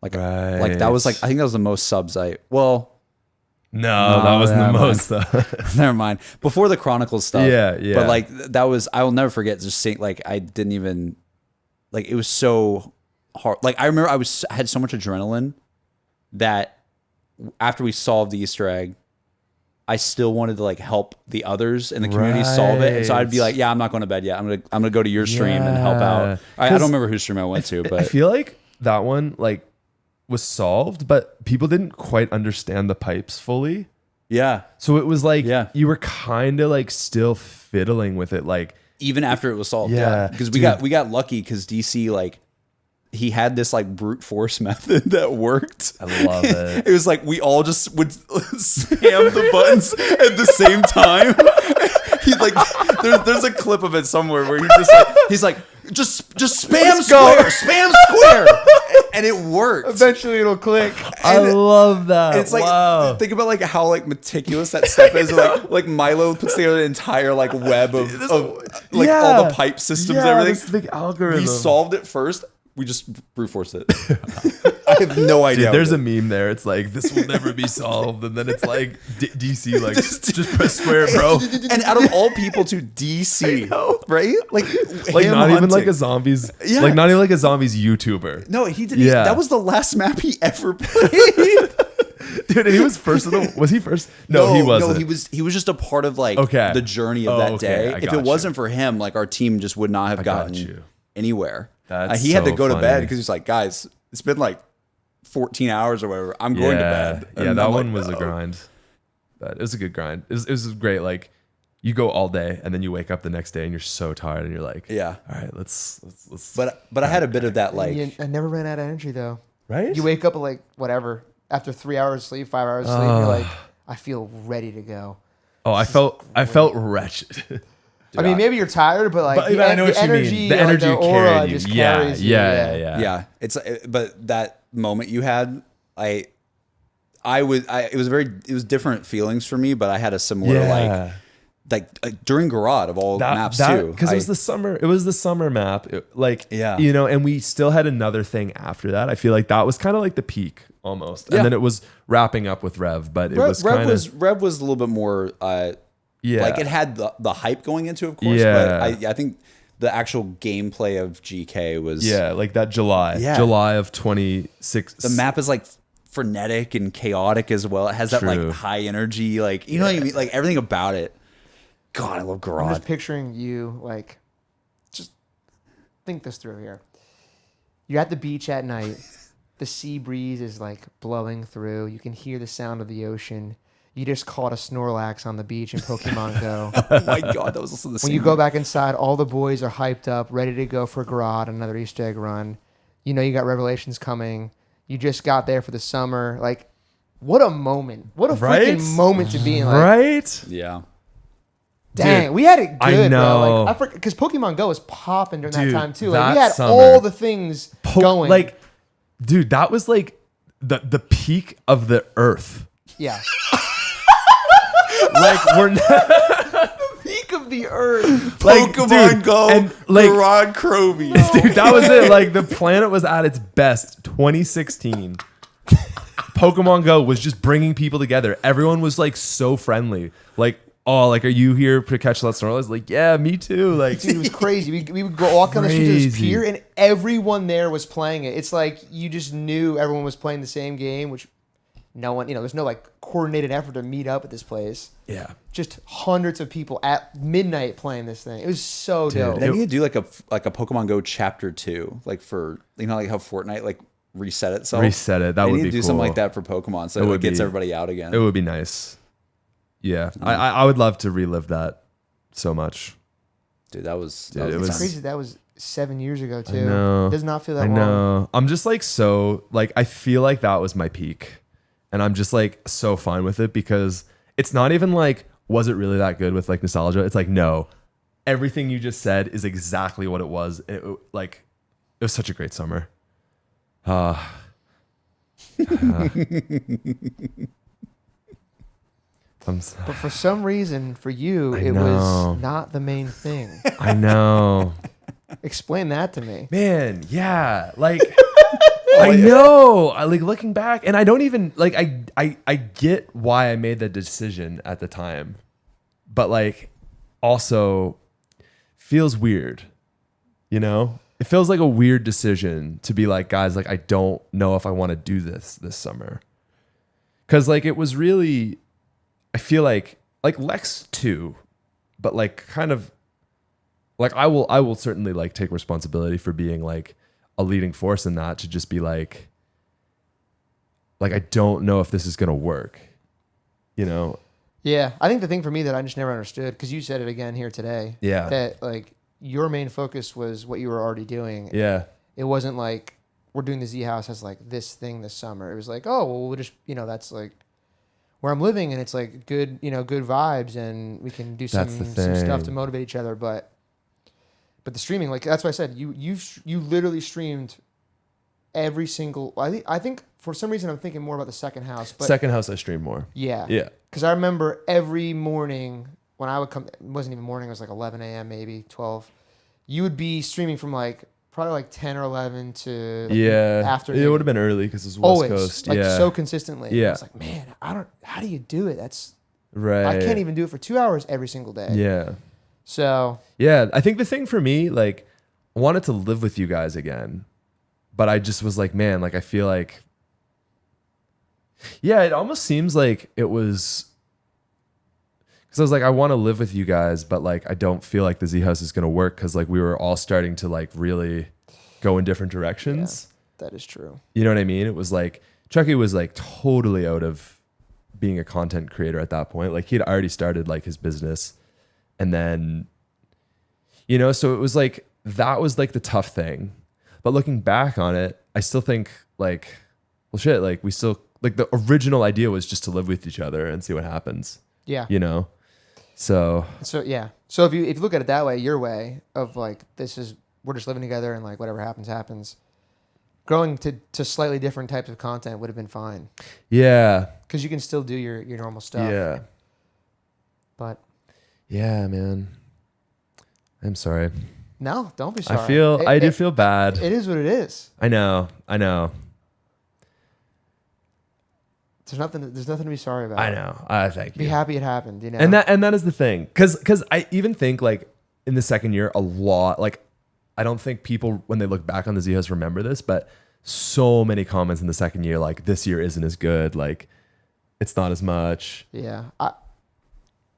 like that was like I think that was the most subs I No, that wasn't the most though. never mind. Before the Chronicles stuff. Yeah. But like that was I will never forget just seeing like I didn't even like it was so hard. Like I remember I had so much adrenaline that after we solved the Easter egg, I still wanted to like help the others in the community solve it. And so I'd be like, yeah, I'm not going to bed yet. I'm gonna go to your stream and help out. I don't remember whose stream I went to, but I feel like that one like was solved, but people didn't quite understand the pipes fully. yeah. So it was like Yeah. you were kind of like still fiddling with it, like Even after it was solved. Yeah, Because dude. we got lucky because DC like he had this like brute force method that worked. I love it. It was like we all just would spam the buttons at the same time. He like there's a clip of it somewhere where he's like just spam square, and it worked. Eventually it'll click. I love that. It's like wow. think about like how like meticulous that step is. Like Milo puts together an entire like web of like all the pipe systems, and everything. This big algorithm. We solved it first. We just brute forced it. I have no idea. Dude, there's a meme there. It's like this will never be solved, and then it's like DC like just press square, bro. And out of all people to DC, right? Like him not even like hunting. a zombies. Yeah. Like not even like a zombies YouTuber. No, he did. Yeah. That was the last map he ever played. Dude, and he was first. Was he first? No, he wasn't. No, he was just a part of like Okay. the journey of that day. I If got it you. wasn't for him, like our team just would not have got gotten you. anywhere. That's he had to so go to bed funny. because he's like, guys, it's been like 14 hours or whatever. I'm going to bed. Yeah, And that I'm one like, was a "No." grind. But it was a good grind. It was great. Like you go all day and then you wake up the next day and you're so tired and you're like, Yeah. all right, let's. But I had a bit of that like I never ran out of energy though. Right? You wake up at like whatever after 3 hours sleep, 5 hours sleep. You're like, I feel ready to go. Oh, I felt wretched. I mean, maybe you're tired, but like But I know what you mean. energy, The energy like, the aura carried you. just Yeah, carries you. yeah. yeah. But that moment you had, it was different feelings for me, but I had a similar like during Garage of all maps too. Because it was the summer. It was the summer map. Yeah. And we still had another thing after that. I feel like that was kind of like the peak almost, Yeah. and then it was wrapping up with Rev. But it was kind of Rev was a little bit more like it had the hype going into it, of course. Yeah. But I think the actual gameplay of GK was like that July of 26. the map is like frenetic and chaotic as well. It has that True. like high energy, like you know what I mean, like everything about it. God, I love I'm Garage. just picturing you like, just think this through here. You're at the beach at night. The sea breeze is like blowing through. You can hear the sound of the ocean. You just caught a Snorlax on the beach in Pokemon Go. Oh my God, that was also the same. When you go back inside, all the boys are hyped up, ready to go for Garage, another Easter egg run. You know you got Revelations coming. You just got there for the summer. Like, what a moment. What a freaking moment to be in. Like, right? Yeah. dang, Dude, we had it good, I know. bro. Like, because Pokemon Go was popping during Dude, that time, too. Like, we that had summer. all the things going. Like, dude, that was like the peak of the earth. yeah. Like we're not, Peak of the earth. like, Pokemon dude, Go, and like Garage Crovy. dude, that was it. Like the planet was at its best. 2016. Pokemon Go was just bringing people together. Everyone was like so friendly. Like, oh, like, are you here to catch that Snorlax? Like, yeah, me too. Like, Dude, it was crazy. We would go walk on the streets of this Crazy. pier, and everyone there was playing it. It's like you just knew everyone was playing the same game, which no one, there's no like coordinated effort to meet up at this place. yeah, Just hundreds of people at midnight playing this thing. It was so dope. They need to do like a Pokemon Go Chapter 2, like for like how Fortnite like reset itself. reset it. That They would need be to do cool. something like that for Pokemon, so It it would gets be- everybody out again. It would be nice. Yeah, I would love to relive that so much. Dude, that was Dude, it It's was- crazy. That was 7 years ago too. know. It does not feel that I long. know. I'm just like so like I feel like that was my peak. And I'm just like so fine with it because it's not even like was it really that good with like nostalgia? It's like no. Everything you just said is exactly what it was. It was such a great summer. But for some reason, for you, it know. was not the main thing. I know. Explain that to me. Man, yeah. Like I know. I like looking back and I don't even like I get why I made that decision at the time. But like also feels weird. You know? It feels like a weird decision to be like, guys, like I don't know if I want to do this summer. Cuz like it was really I feel like Lex too, but like kind of like I will certainly like take responsibility for being like a leading force in that to just be like I don't know if this is gonna work, you know? Yeah, I think the thing for me that I just never understood, because you said it again here today, Yeah. that like your main focus was what you were already doing. Yeah, It wasn't like we're doing the Z House as like this thing this summer. It was like, oh, well, we'll just that's like where I'm living, and it's like good, good vibes, and we can do some That's the stuff to thing. motivate each other. But the streaming, like that's why I said you literally streamed every single. I think for some reason I'm thinking more about the second house, but second house I stream more. yeah, Yeah, because I remember every morning when I would come, it wasn't even morning, it was like 11 a.m. maybe 12. You would be streaming from like probably like 10 or 11 to yeah. afternoon. It would have been early because it's West Always, Coast. like yeah, so consistently. Yeah. It's like, man, how do you do it? right. I can't even do it for 2 hours every single day. Yeah, So yeah. I think the thing for me, like, I wanted to live with you guys again, but I just was like, man, like I feel like Yeah, it almost seems like it was because I was like, I want to live with you guys, but like I don't feel like the Z House is gonna work because like we were all starting to like really go in different directions. Yeah, that is true. You know what I mean? It was like Chucky was like totally out of being a content creator at that point. Like he had already started like his business, and then so it was like that was like the tough thing. But looking back on it, I still think like, well, shit, like we still like the original idea was just to live with each other and see what happens. Yeah. So yeah. So if you look at it that way, your way of like we're just living together and like whatever happens happens. Growing to slightly different types of content would have been fine. Yeah. Because you can still do your normal stuff. Yeah. But. Yeah, man. I'm sorry. No, don't be sorry. I did feel bad. It is what it is. I know. There's nothing to be sorry about. I know. Thank you. Be happy it happened, And that is the thing. Cause I even think like in the second year, a lot, like I don't think people, when they look back on the Z House, remember this, but so many comments in the second year, like this year isn't as good. Like it's not as much. Yeah.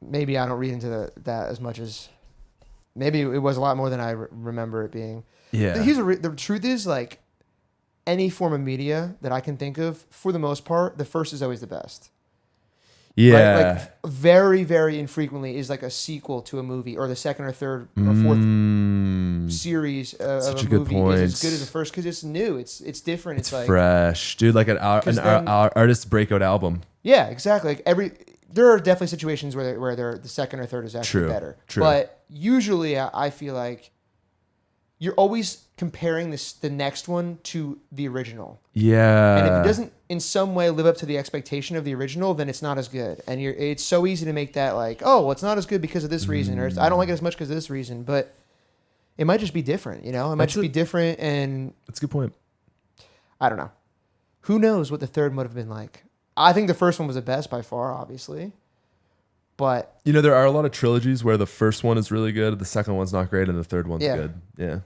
Maybe I don't read into that as much as maybe it was a lot more than I remember it being. Yeah. The truth is like any form of media that I can think of, for the most part, the first is always the best. Yeah. Right? Like very, very infrequently is like a sequel to a movie, or the second or third or fourth series of a movie is as good as the first because it's new. It's different. It's like fresh, dude. Like an artist's breakout album. Yeah, exactly. Like there are definitely situations where the second or third is actually better. True. But usually, I feel like you're always comparing the next one to the original. Yeah. And if it doesn't in some way live up to the expectation of the original, then it's not as good. And it's so easy to make that like, oh, well, it's not as good because of this reason, or I don't like it as much because of this reason. But it might just be different, It might just be different, and that's a good point. I don't know. Who knows what the third would have been like? I think the first one was the best by far, obviously. But there are a lot of trilogies where the first one is really good, the second one's not great, and the third one's good. Yeah.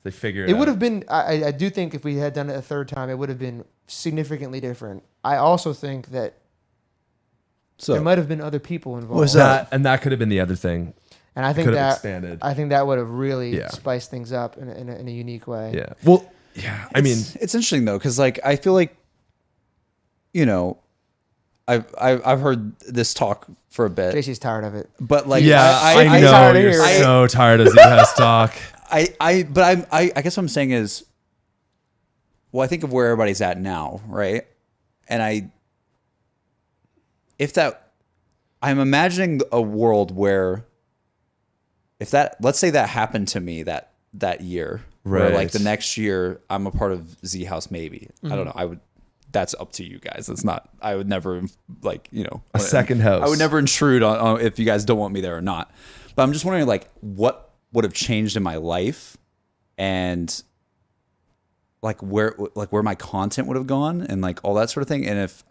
They figure it out. It would have been, I do think if we had done it a third time, it would have been significantly different. I also think that there might have been other people involved. Was that? And that could have been the other thing. And I think expanded. I think that would have really spiced things up in a unique way. Yeah. Well, yeah. I mean, it's interesting though, because like I feel like, I've heard this talk for a bit. JC's tired of it, but like, I know you're so tired of Z-House talk. I guess what I'm saying is, well, I think of where everybody's at now, right? And I'm imagining a world where let's say that happened to me that year, where like the next year I'm a part of Z House, maybe. I don't know. That's up to you guys. It's not, I would never like, a second house. I would never intrude on if you guys don't want me there or not. But I'm just wondering like what would have changed in my life and like where my content would have gone and like all that sort of thing. And if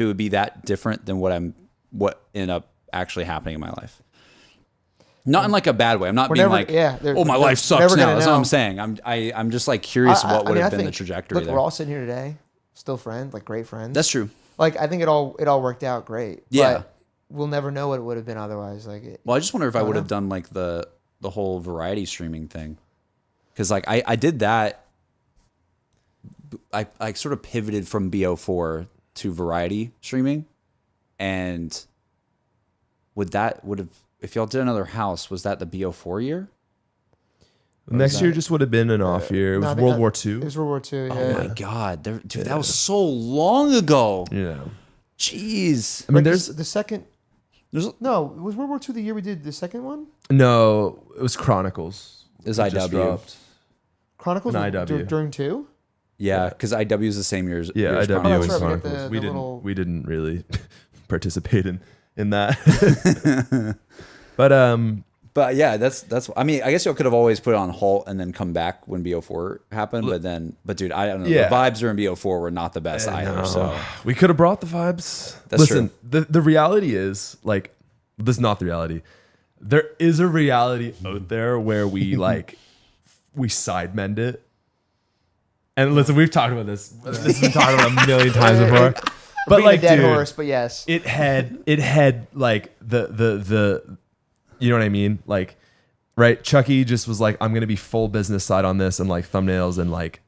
it would be that different than what ended up actually happening in my life. Not in like a bad way. I'm not being like, my life sucks now. That's what I'm saying. I'm just like curious what would have been the trajectory there. We're all sitting here today, still friends, like great friends. That's true. Like I think it all worked out great. Yeah. But we'll never know what it would have been otherwise. Well, I just wonder if I would have done like the whole variety streaming thing. Cause like I did that. I sort of pivoted from BO4 to variety streaming. And would have, if y'all did another house, was that the BO4 year? Next year just would have been an off year. It was World War II. It was World War II. Yeah. Oh my God, dude, that was so long ago. Yeah. Jeez. I mean, there's the second. Was World War II the year we did the second one? No, it was Chronicles. It was IW. Chronicles an IW during 2. Yeah, because IW is the same year as IW was and Chronicles. We didn't really participate in that. But yeah, that's. I mean, I guess y'all could have always put it on halt and then come back when BO4 happened. But dude, I don't know. Yeah. The vibes during BO4 were not the best either. No. So we could have brought the vibes. That's Listen, true. The reality is like this is not the reality. There is a reality out there where we like we sidemen it. And listen, we've talked about this. This has been talked about a million times before. We're beating a like, dead dude, horse, but yes. it had like the you know what I mean? Like, right? Chucky just was like, I'm gonna be full business side on this and like thumbnails and like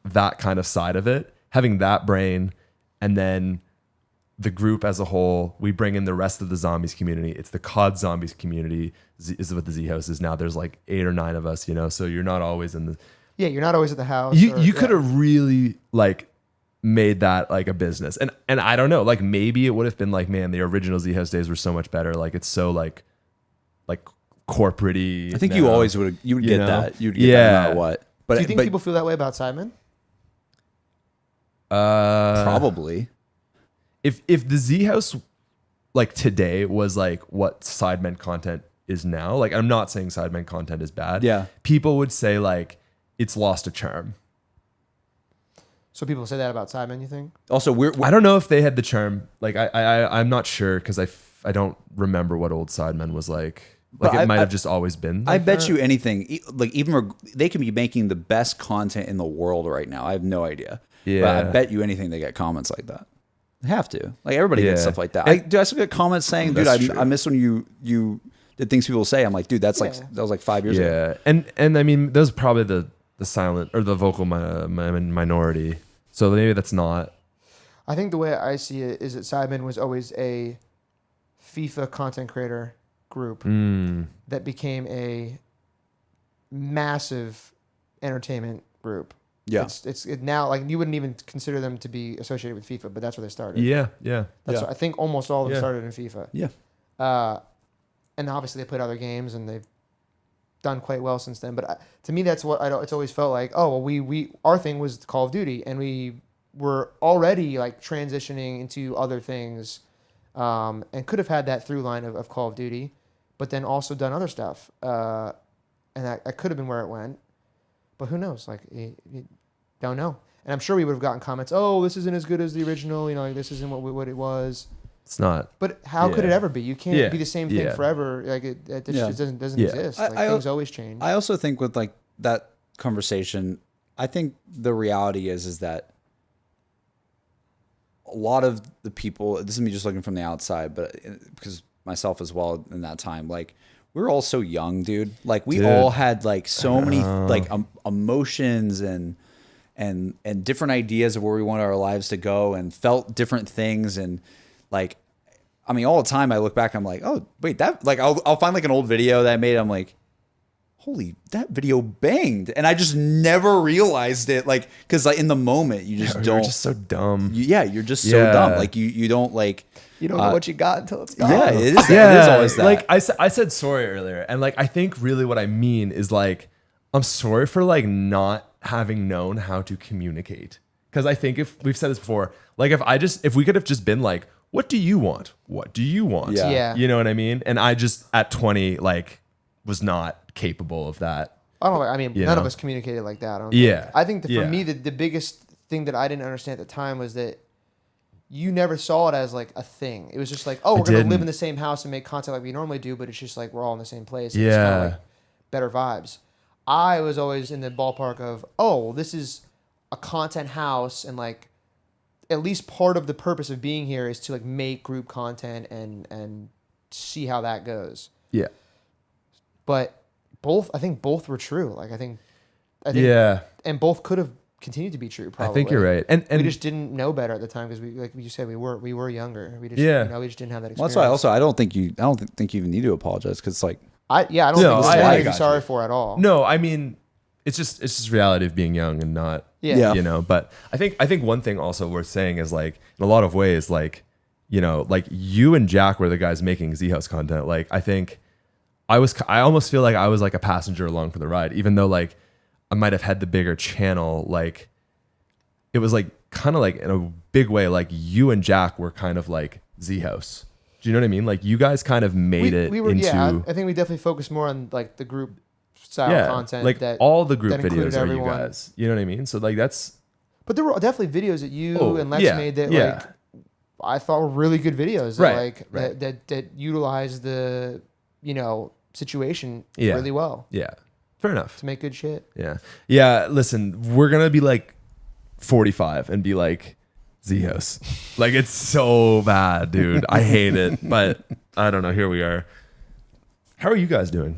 that kind of side of it. Having that brain, and then the group as a whole, we bring in the rest of the zombies community. It's the COD zombies community is what the Z House is now. There's like 8 or 9 of us, you know, so you're not always in the. Yeah, you're not always at the house. You could have really like made that like a business, and I don't know, like maybe it would have been like, man, the original Z House days were so much better. Like it's so like corporate-y. I think now, you always would get know? that. You'd get that no matter what. But do you think people feel that way about sidemen? Probably. If the Z House like today was like what sidemen content is now, like I'm not saying sidemen content is bad. Yeah. People would say like it's lost a charm. So people say that about sidemen, you think? Also, we're I don't know if they had the charm. Like I'm not sure because I don't remember what old sidemen was like. Like But it might have just always been. I Like bet that. you anything. Like even they can be making the best content in the world right now. I have no idea. Yeah. But I bet you anything they get comments like that. They have to. Like everybody gets Yeah. stuff like that. I still get comments saying, "Dude, That's true. I miss when you did things people say." I'm like, "Dude, that's like Yeah. that was like 5 years ago." Yeah, and I mean, those are probably the silent or the vocal minority. So maybe that's not. I think the way I see it is that sidemen was always a FIFA content creator group that became a massive entertainment group. Yeah. It's now like you wouldn't even consider them to be associated with FIFA, but that's where they started. Yeah. That's what, I think almost all of them Yeah. started in FIFA. Yeah. And obviously they played other games and they've done quite well since then. But to me, that's what it's always felt like. Oh, well, our thing was Call of Duty, and we were already like transitioning into other things, and could have had that through line of Call of Duty, but then also done other stuff. And that could have been where it went, but who knows? Like, you don't know. And I'm sure we would have gotten comments. Oh, this isn't as good as the original. You know, like, this isn't what it was. It's not. But how could it Yeah. ever be? You can't Yeah. be the same thing Yeah. forever. Like it Yeah. just doesn't Yeah. exist. Like things always change. I also think with like that conversation, I think the reality is that a lot of the people, this is me just looking from the outside, but because myself as well in that time, like we were all so young, dude. Like we all had like so many like emotions and different ideas of where we wanted our lives to go and felt different things. And like, I mean, all the time I look back, I'm like, oh wait, that like, I'll find like an old video that I made. I'm like, holy, that video banged. And I just never realized it. Like, cause like in the moment you just don't, You're just so dumb. you're just so dumb. Like you don't like, You don't know what you got until it's gone. yeah, it is, Yeah, it is always that. Like I said sorry earlier, and like I think really what I mean is like I'm sorry for like not having known how to communicate. Because I think if we've said this before, like if we could have just been like, what do you want? What do you want? Yeah. Yeah. You know what I mean? And I just at 20 like was not capable of that. I don't know. I mean, You none know? of us communicated like that. I don't Yeah. think. I think that for Yeah. me, the biggest thing that I didn't understand at the time was that you never saw it as like a thing. It was just like, oh, we're going to live didn't. in the same house and make content like we normally do, but it's just like we're all in the same place. It's kind Yeah. of like better vibes. I was always in the ballpark of, oh, this is a content house, and like at least part of the purpose of being here is to like make group content and see how that goes. Yeah. But I think both were true. Like I think Yeah. and both could have continued to be true. Probably. I think you're right. And we just didn't know better at the time because we, like you said, we were younger. We just, Yeah. we just didn't have that well, experience. that's why also I don't think you even need to apologize. Cause like, I don't No, think it's I anything to got be sorry you. for at all. no, I mean it's just reality of being young and not Yeah. you know. But I think one thing also worth saying is like in a lot of ways, like, you know, like you and Jack were the guys making Z House content. Like I think I almost feel like I was like a passenger along for the ride, even though like I might have had the bigger channel. Like it was like kind of like in a big way, like you and Jack were kind of like Z House. Do you know what I mean? Like you guys kind of made it we were, into yeah. I think we definitely focused more on like the group style content. like that all the group that included videos are everyone. you guys. You know what I mean? So like that's But there were definitely videos that you and Lex yeah, made that yeah. like I thought were really good videos. That, Right, like right. that utilized the situation Yeah. really well yeah, fair enough. to make good shit. Yeah. Yeah. Listen, we're going to be like 45 and be like, Zeos. Like it's so bad, dude. I hate it, but I don't know. Here we are. How are you guys doing?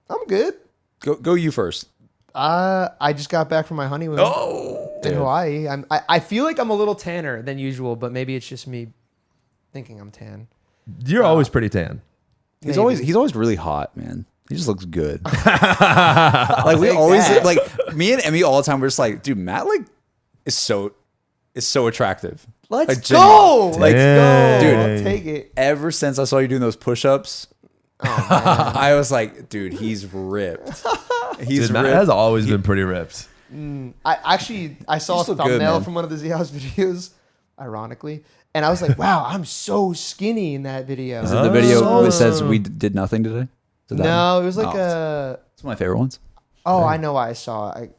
I'm good. Go you first. I just got back from my honeymoon in Hawaii. I feel like I'm a little tanner than usual, but maybe it's just me thinking I'm tan. You're always pretty tan. He's Maybe. always really hot, man. He just looks good. Like we always like me and Emmy all the time. We're just like, dude, Matt like is so attractive. Let's Like, go. genuinely. Let's go. Dude. I'll take it. Ever since I saw you doing those push-ups, Oh, man. I was like, dude, he's ripped. He's Dude, Matt ripped. has always been pretty ripped. I saw a still good, thumbnail man. from one of the Z House videos, ironically, and I was like, wow, I'm so skinny in that video. Is it the video So- that says we did nothing today? Is it that No, one? it was like Oh, it's one of my favorite ones. Oh, I know why I saw it.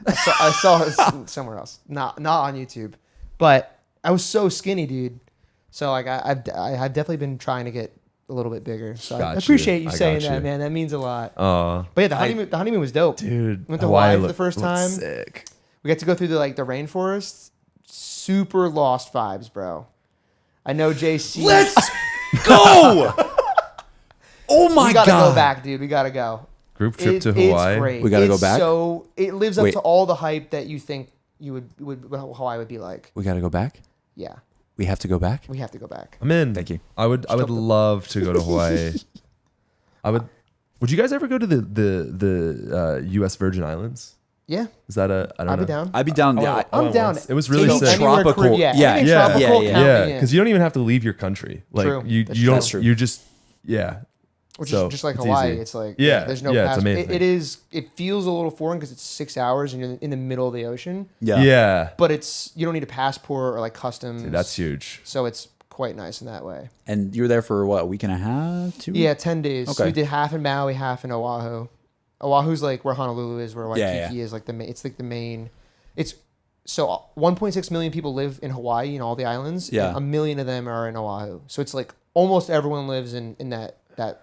I saw it somewhere else, not on YouTube. But I was so skinny, dude. So like I've definitely been trying to get a little bit bigger. So I Got appreciate you you. I saying got that, you. man. That means a lot. Oh, But yeah, the honeymoon was dope. dude. Went to Hawaii for the looked- first looked time. Sick. We got to go through the rainforest. Super lost vibes, bro. I know JC. Let's go! Oh my we gotta god! go back, dude. We gotta go. Group trip to Hawaii. It's great. We gotta go It's back? So it lives up Wait. to all the hype that you think you would Hawaii would be like. We gotta go back. Yeah, We have to go back. we have to go back. I'm in. Thank you. I would love to go to Hawaii. Would you guys ever go to the U.S. Virgin Islands? Yeah, Is that I don't know. I'd be down. I'd be down. I Yeah, went- I I'm went down. once. It was really Any- sick. anywhere Tropical. Carib- Yeah, Yeah, anything yeah, tropical, yeah, count Yeah, me in. because you don't even have to leave your country. Like True. you That's don't. That's true. You just Which So, is just like it's Hawaii. easy. It's like Yeah, there's no yeah, it's pass. amazing. It feels a little foreign because it's 6 hours and you're in the middle of the ocean. yeah. But you don't need a passport or like customs. Dude, that's huge. So it's quite nice in that way. And you were there for what, a week and a half, 2 weeks? Yeah, 10 days. So Okay. we did half in Maui, half in Oahu. Oahu's like where Honolulu is, where Waikiki Yeah. is like it's like the main. It's so 1.6 million people live in Hawaii and all the islands. Yeah. and 1 million of them are in Oahu. So it's like almost everyone lives in that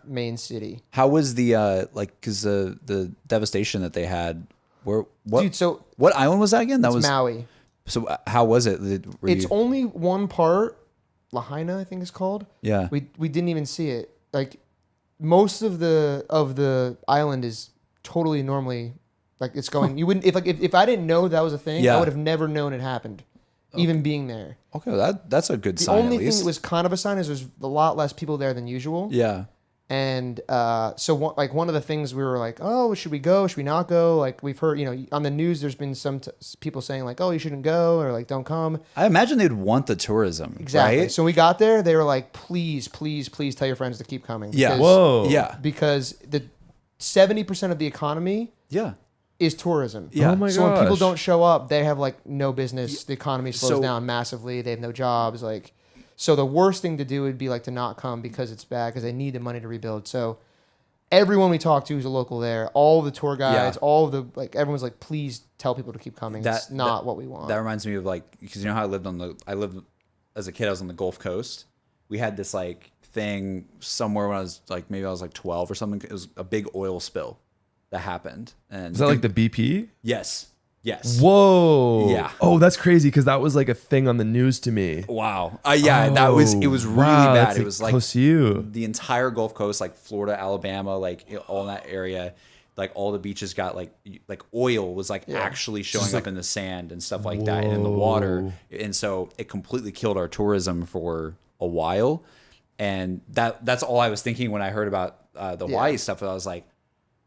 main city. How was the because the devastation that they had? What Dude, so what island was that again? That it's was Maui. So how was it? It's only one part, Lahaina, I think it's called. Yeah. We didn't even see it. Like most of the island is totally normally like it's going. You wouldn't if I didn't know that was a thing. Yeah. I would have never known it happened, even being there. Okay, that's a good The sign only at thing least. that was kind of a sign is there's a lot less people there than usual. Yeah. And so one of the things we were like, oh, should we go? Should we not go? Like we've heard, on the news, there's been some people saying like, oh, you shouldn't go or like don't come. I imagine they'd want the tourism. Exactly. Right? So we got there. They were like, please, please, please tell your friends to keep coming. Yeah. Because- Whoa. Yeah. Because the 70% of the economy Yeah. is tourism. Yeah. Oh my So when people gosh. don't show up, they have like no business. The economy slows So- down massively. They have no jobs. Like, so the worst thing to do would be like to not come because it's bad because they need the money to rebuild. So everyone we talked to who's a local there, all the tour guides, Yeah. all of the everyone's like, please tell people to keep coming. It's That- not what we want. That reminds me of because you know how I lived as a kid. I was on the Gulf Coast. We had this thing somewhere when I was maybe I was 12 or something. It was a big oil spill that happened. And Is that like the BP? yes. Whoa. Yeah. Oh, that's crazy because that was like a thing on the news to me. Wow. Yeah, that was it. Was really Wow, bad. that's, It was close to you. the entire Gulf Coast, Florida, Alabama, all in that area. All the beaches got oil was actually showing up in the sand and stuff like that and in the water. And so it completely killed our tourism for a while. And that's all I was thinking when I heard about the Hawaii stuff. I was like,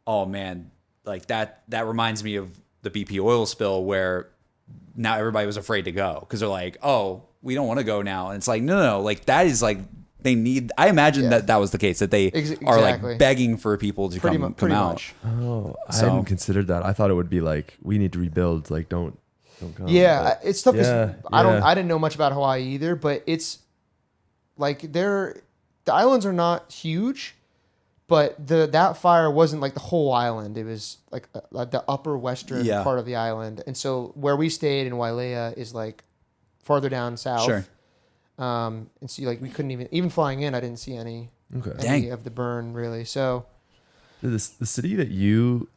oh man, that reminds me of the BP oil spill where now everybody was afraid to go because they're like, oh, we don't want to go now. And it's like, no, that is they need. I imagine that was the case, that they are Exactly. begging for people to come out. much. Oh, I So- hadn't considered that. I thought it would be we need to rebuild. Don't come. Yeah, But- it's tough because Yeah, I yeah. didn't know much about Hawaii either, but it's the islands are not huge, but that fire wasn't the whole island. It was the upper western Yeah. part of the island, and so where we stayed in Wailea is farther down south. Sure. And so we couldn't even flying in, I didn't see any Okay. of the burn really. So The city that you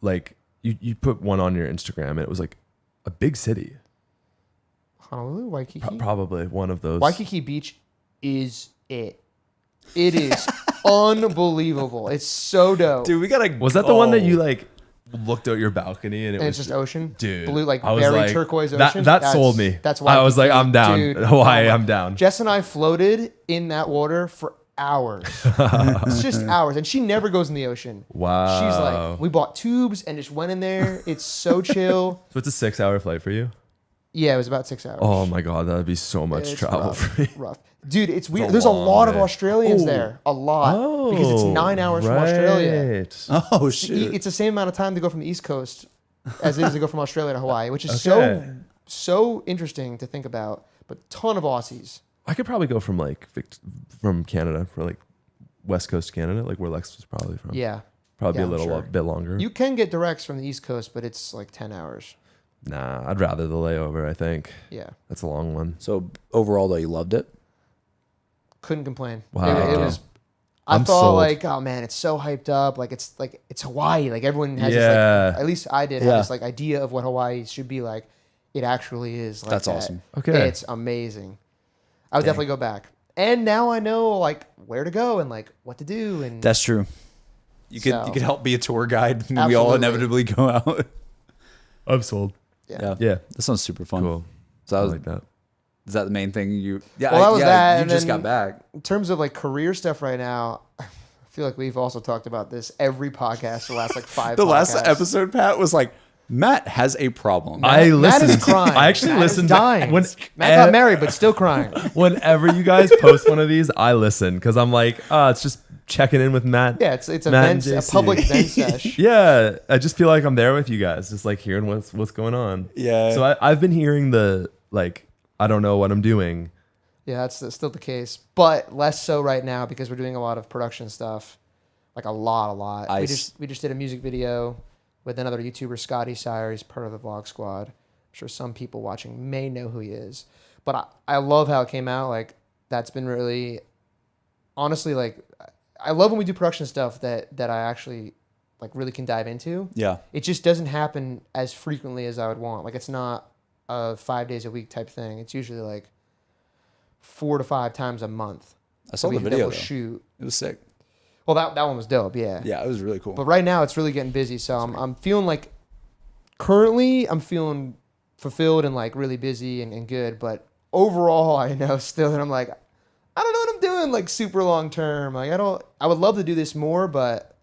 you put one on your Instagram and it was a big city. Honolulu, Waikiki. Probably one of those. Waikiki Beach is it. It is unbelievable. It's so dope. Dude, we gotta. Was that the one that you like looked out your balcony and it And was it's just ocean, dude? blue, like I was very like, turquoise that, ocean. That sold me. That's why I was like, I'm down. Dude, Hawaii, I'm down. Jess and I floated in that water for hours. It's just hours, and she never goes in the ocean. Wow. She's like, we bought tubes and just went in there. It's so chill. So it's a 6-hour flight for you? Yeah, it was about 6 hours. Oh my god, that would be so much It's travel rough, for me. rough. Dude, it's weird. a There's a long lot of way. Australians there. A lot. Because it's 9 hours from Australia. Right. Oh shit! It's the same amount of time to go from the East Coast as it is to go from Australia to Hawaii, which is Okay. so interesting to think about. But ton of Aussies. I could probably go from like from Canada for like West Coast Canada, like where Lex was probably from. Yeah. Probably Yeah, a I'm little sure. bit longer. You can get directs from the East Coast, but it's like 10 hours. Nah, I'd rather the layover, I think. Yeah. That's a long one. So overall, though, you loved it. Couldn't complain. Wow. It was. I I'm thought sold. like, oh man, it's so hyped up. Like it's Hawaii. Like everyone has this Yeah. like, at least I did Yeah. have this like idea of what Hawaii should be like. It actually is like That's that. awesome. Okay. It's amazing. I would Dang. definitely go back. And now I know like where to go and like what to do and That's true. You could So- you could help be a tour guide. When we all Absolutely. inevitably go out. I'm sold. yeah. Yeah. That sounds super fun. Cool. So that I was, like that. is that the main thing you? Yeah, Well, that was that, You and just then- got back. In terms of like career stuff right now, I feel like we've also talked about this every podcast the last like 5 The last podcasts. episode, Pat was like, Matt has a problem. I Matt is listened. crying. I actually Matt is listened. dying. When, Matt got married but still crying. whenever you guys post one of these, I listen because I'm like, it's just checking in with Matt. Yeah, it's a Matt and events, a JC. public event sesh. Yeah, I just feel like I'm there with you guys, just like hearing what's going on. Yeah. So I've been hearing the like, I don't know what I'm doing. Yeah, that's still the case, but less so right now because we're doing a lot of production stuff, like a lot. I We s- just did a music video with another YouTuber, Scotty Sire. He's part of the Vlog Squad. I'm sure some people watching may know who he is, but I love how it came out. Like that's been really, honestly, like I love when we do production stuff that I actually like really can dive into. Yeah. It just doesn't happen as frequently as I would want. Like it's not a 5 days a week type thing. It's usually like 4 to 5 times a month. I saw We the have video to though. shoot. It was sick. Well, that one was dope. Yeah. Yeah, it was really cool. But right now it's really getting busy. So I'm feeling like currently I'm feeling fulfilled and like really busy and good. But overall, I know still that I'm like, I don't know what I'm doing like super long term. Like I would love to do this more, but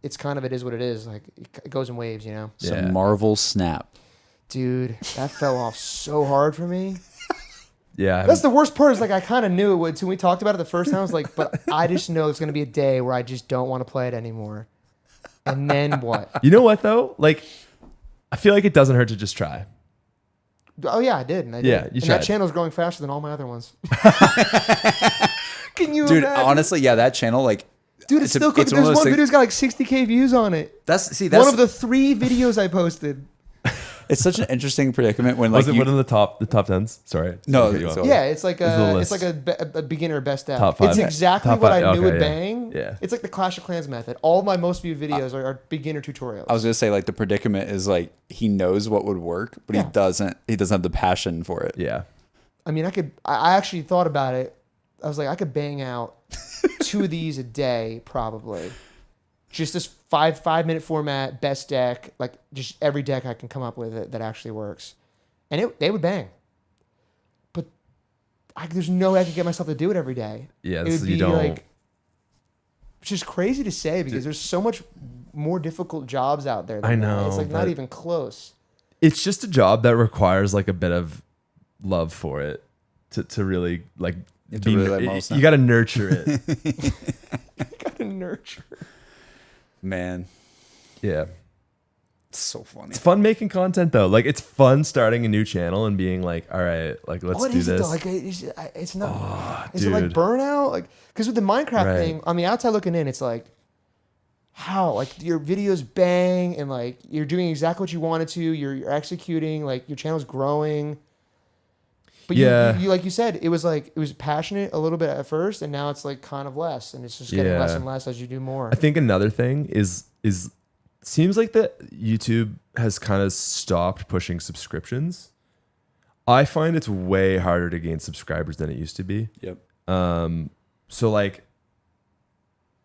it's kind of, it is what it is. Like it goes in waves, you know? Some Yeah. Marvel snap. Dude, that fell off so hard for me. Yeah, That's the worst part is like I kind of knew it would too. When we talked about it the first time, I was like, but I just know it's going to be a day where I just don't want to play it anymore. And then what? you know what though? Like, I feel like it doesn't hurt to just try. Oh yeah, I did. I did. Yeah, you and tried. that channel's growing faster than all my other ones. Can you Dude, imagine? honestly, yeah, that channel, like, Dude, it's still it's cooking. one of There's those one things- video's got like 60K views on it. that's One of the 3 videos I posted. it's such an interesting predicament when, like, Was it one of the top 10s? Sorry. No, Cut you it's off. all- Yeah, it's like the a list. a beginner best app. Top 5. It's exactly Top what 5, I knew okay, would yeah. bang. Yeah. It's like the Clash of Clans method. All of my most viewed videos are beginner tutorials. I was gonna say, like, the predicament is like he knows what would work, but Yeah. he doesn't have the passion for it. Yeah. I mean, I actually thought about it. I was like, I could bang out 2 of these a day, probably. Just this 5-minute format, best deck, like just every deck I can come up with that actually works. And they would bang. But there's no way I could get myself to do it every day. Yeah, It so would you be don't. like, which is crazy to say because there's so much more difficult jobs out there. Than I that. know, It's like not but- even close. It's just a job that requires like a bit of love for it to really like have to really let Marvel you snap. got to nurture it. Gotta nurture. Man, Yeah. it's so funny. It's fun making content though. Like it's fun starting a new channel and being like, all right, like let's What do is it this. though? Like it's not. Oh, is it like dude. burnout? Like because with the Minecraft Right. thing, on the outside looking in, it's like how like your videos bang and like you're doing exactly what you wanted to. You're executing. Like your channel's growing. But Yeah. you like you said, it was passionate a little bit at first, and now it's like kind of less, and it's just getting less Yeah. and less as you do more. I think another thing is seems like that YouTube has kind of stopped pushing subscriptions. I find it's way harder to gain subscribers than it used to be. Yep. So like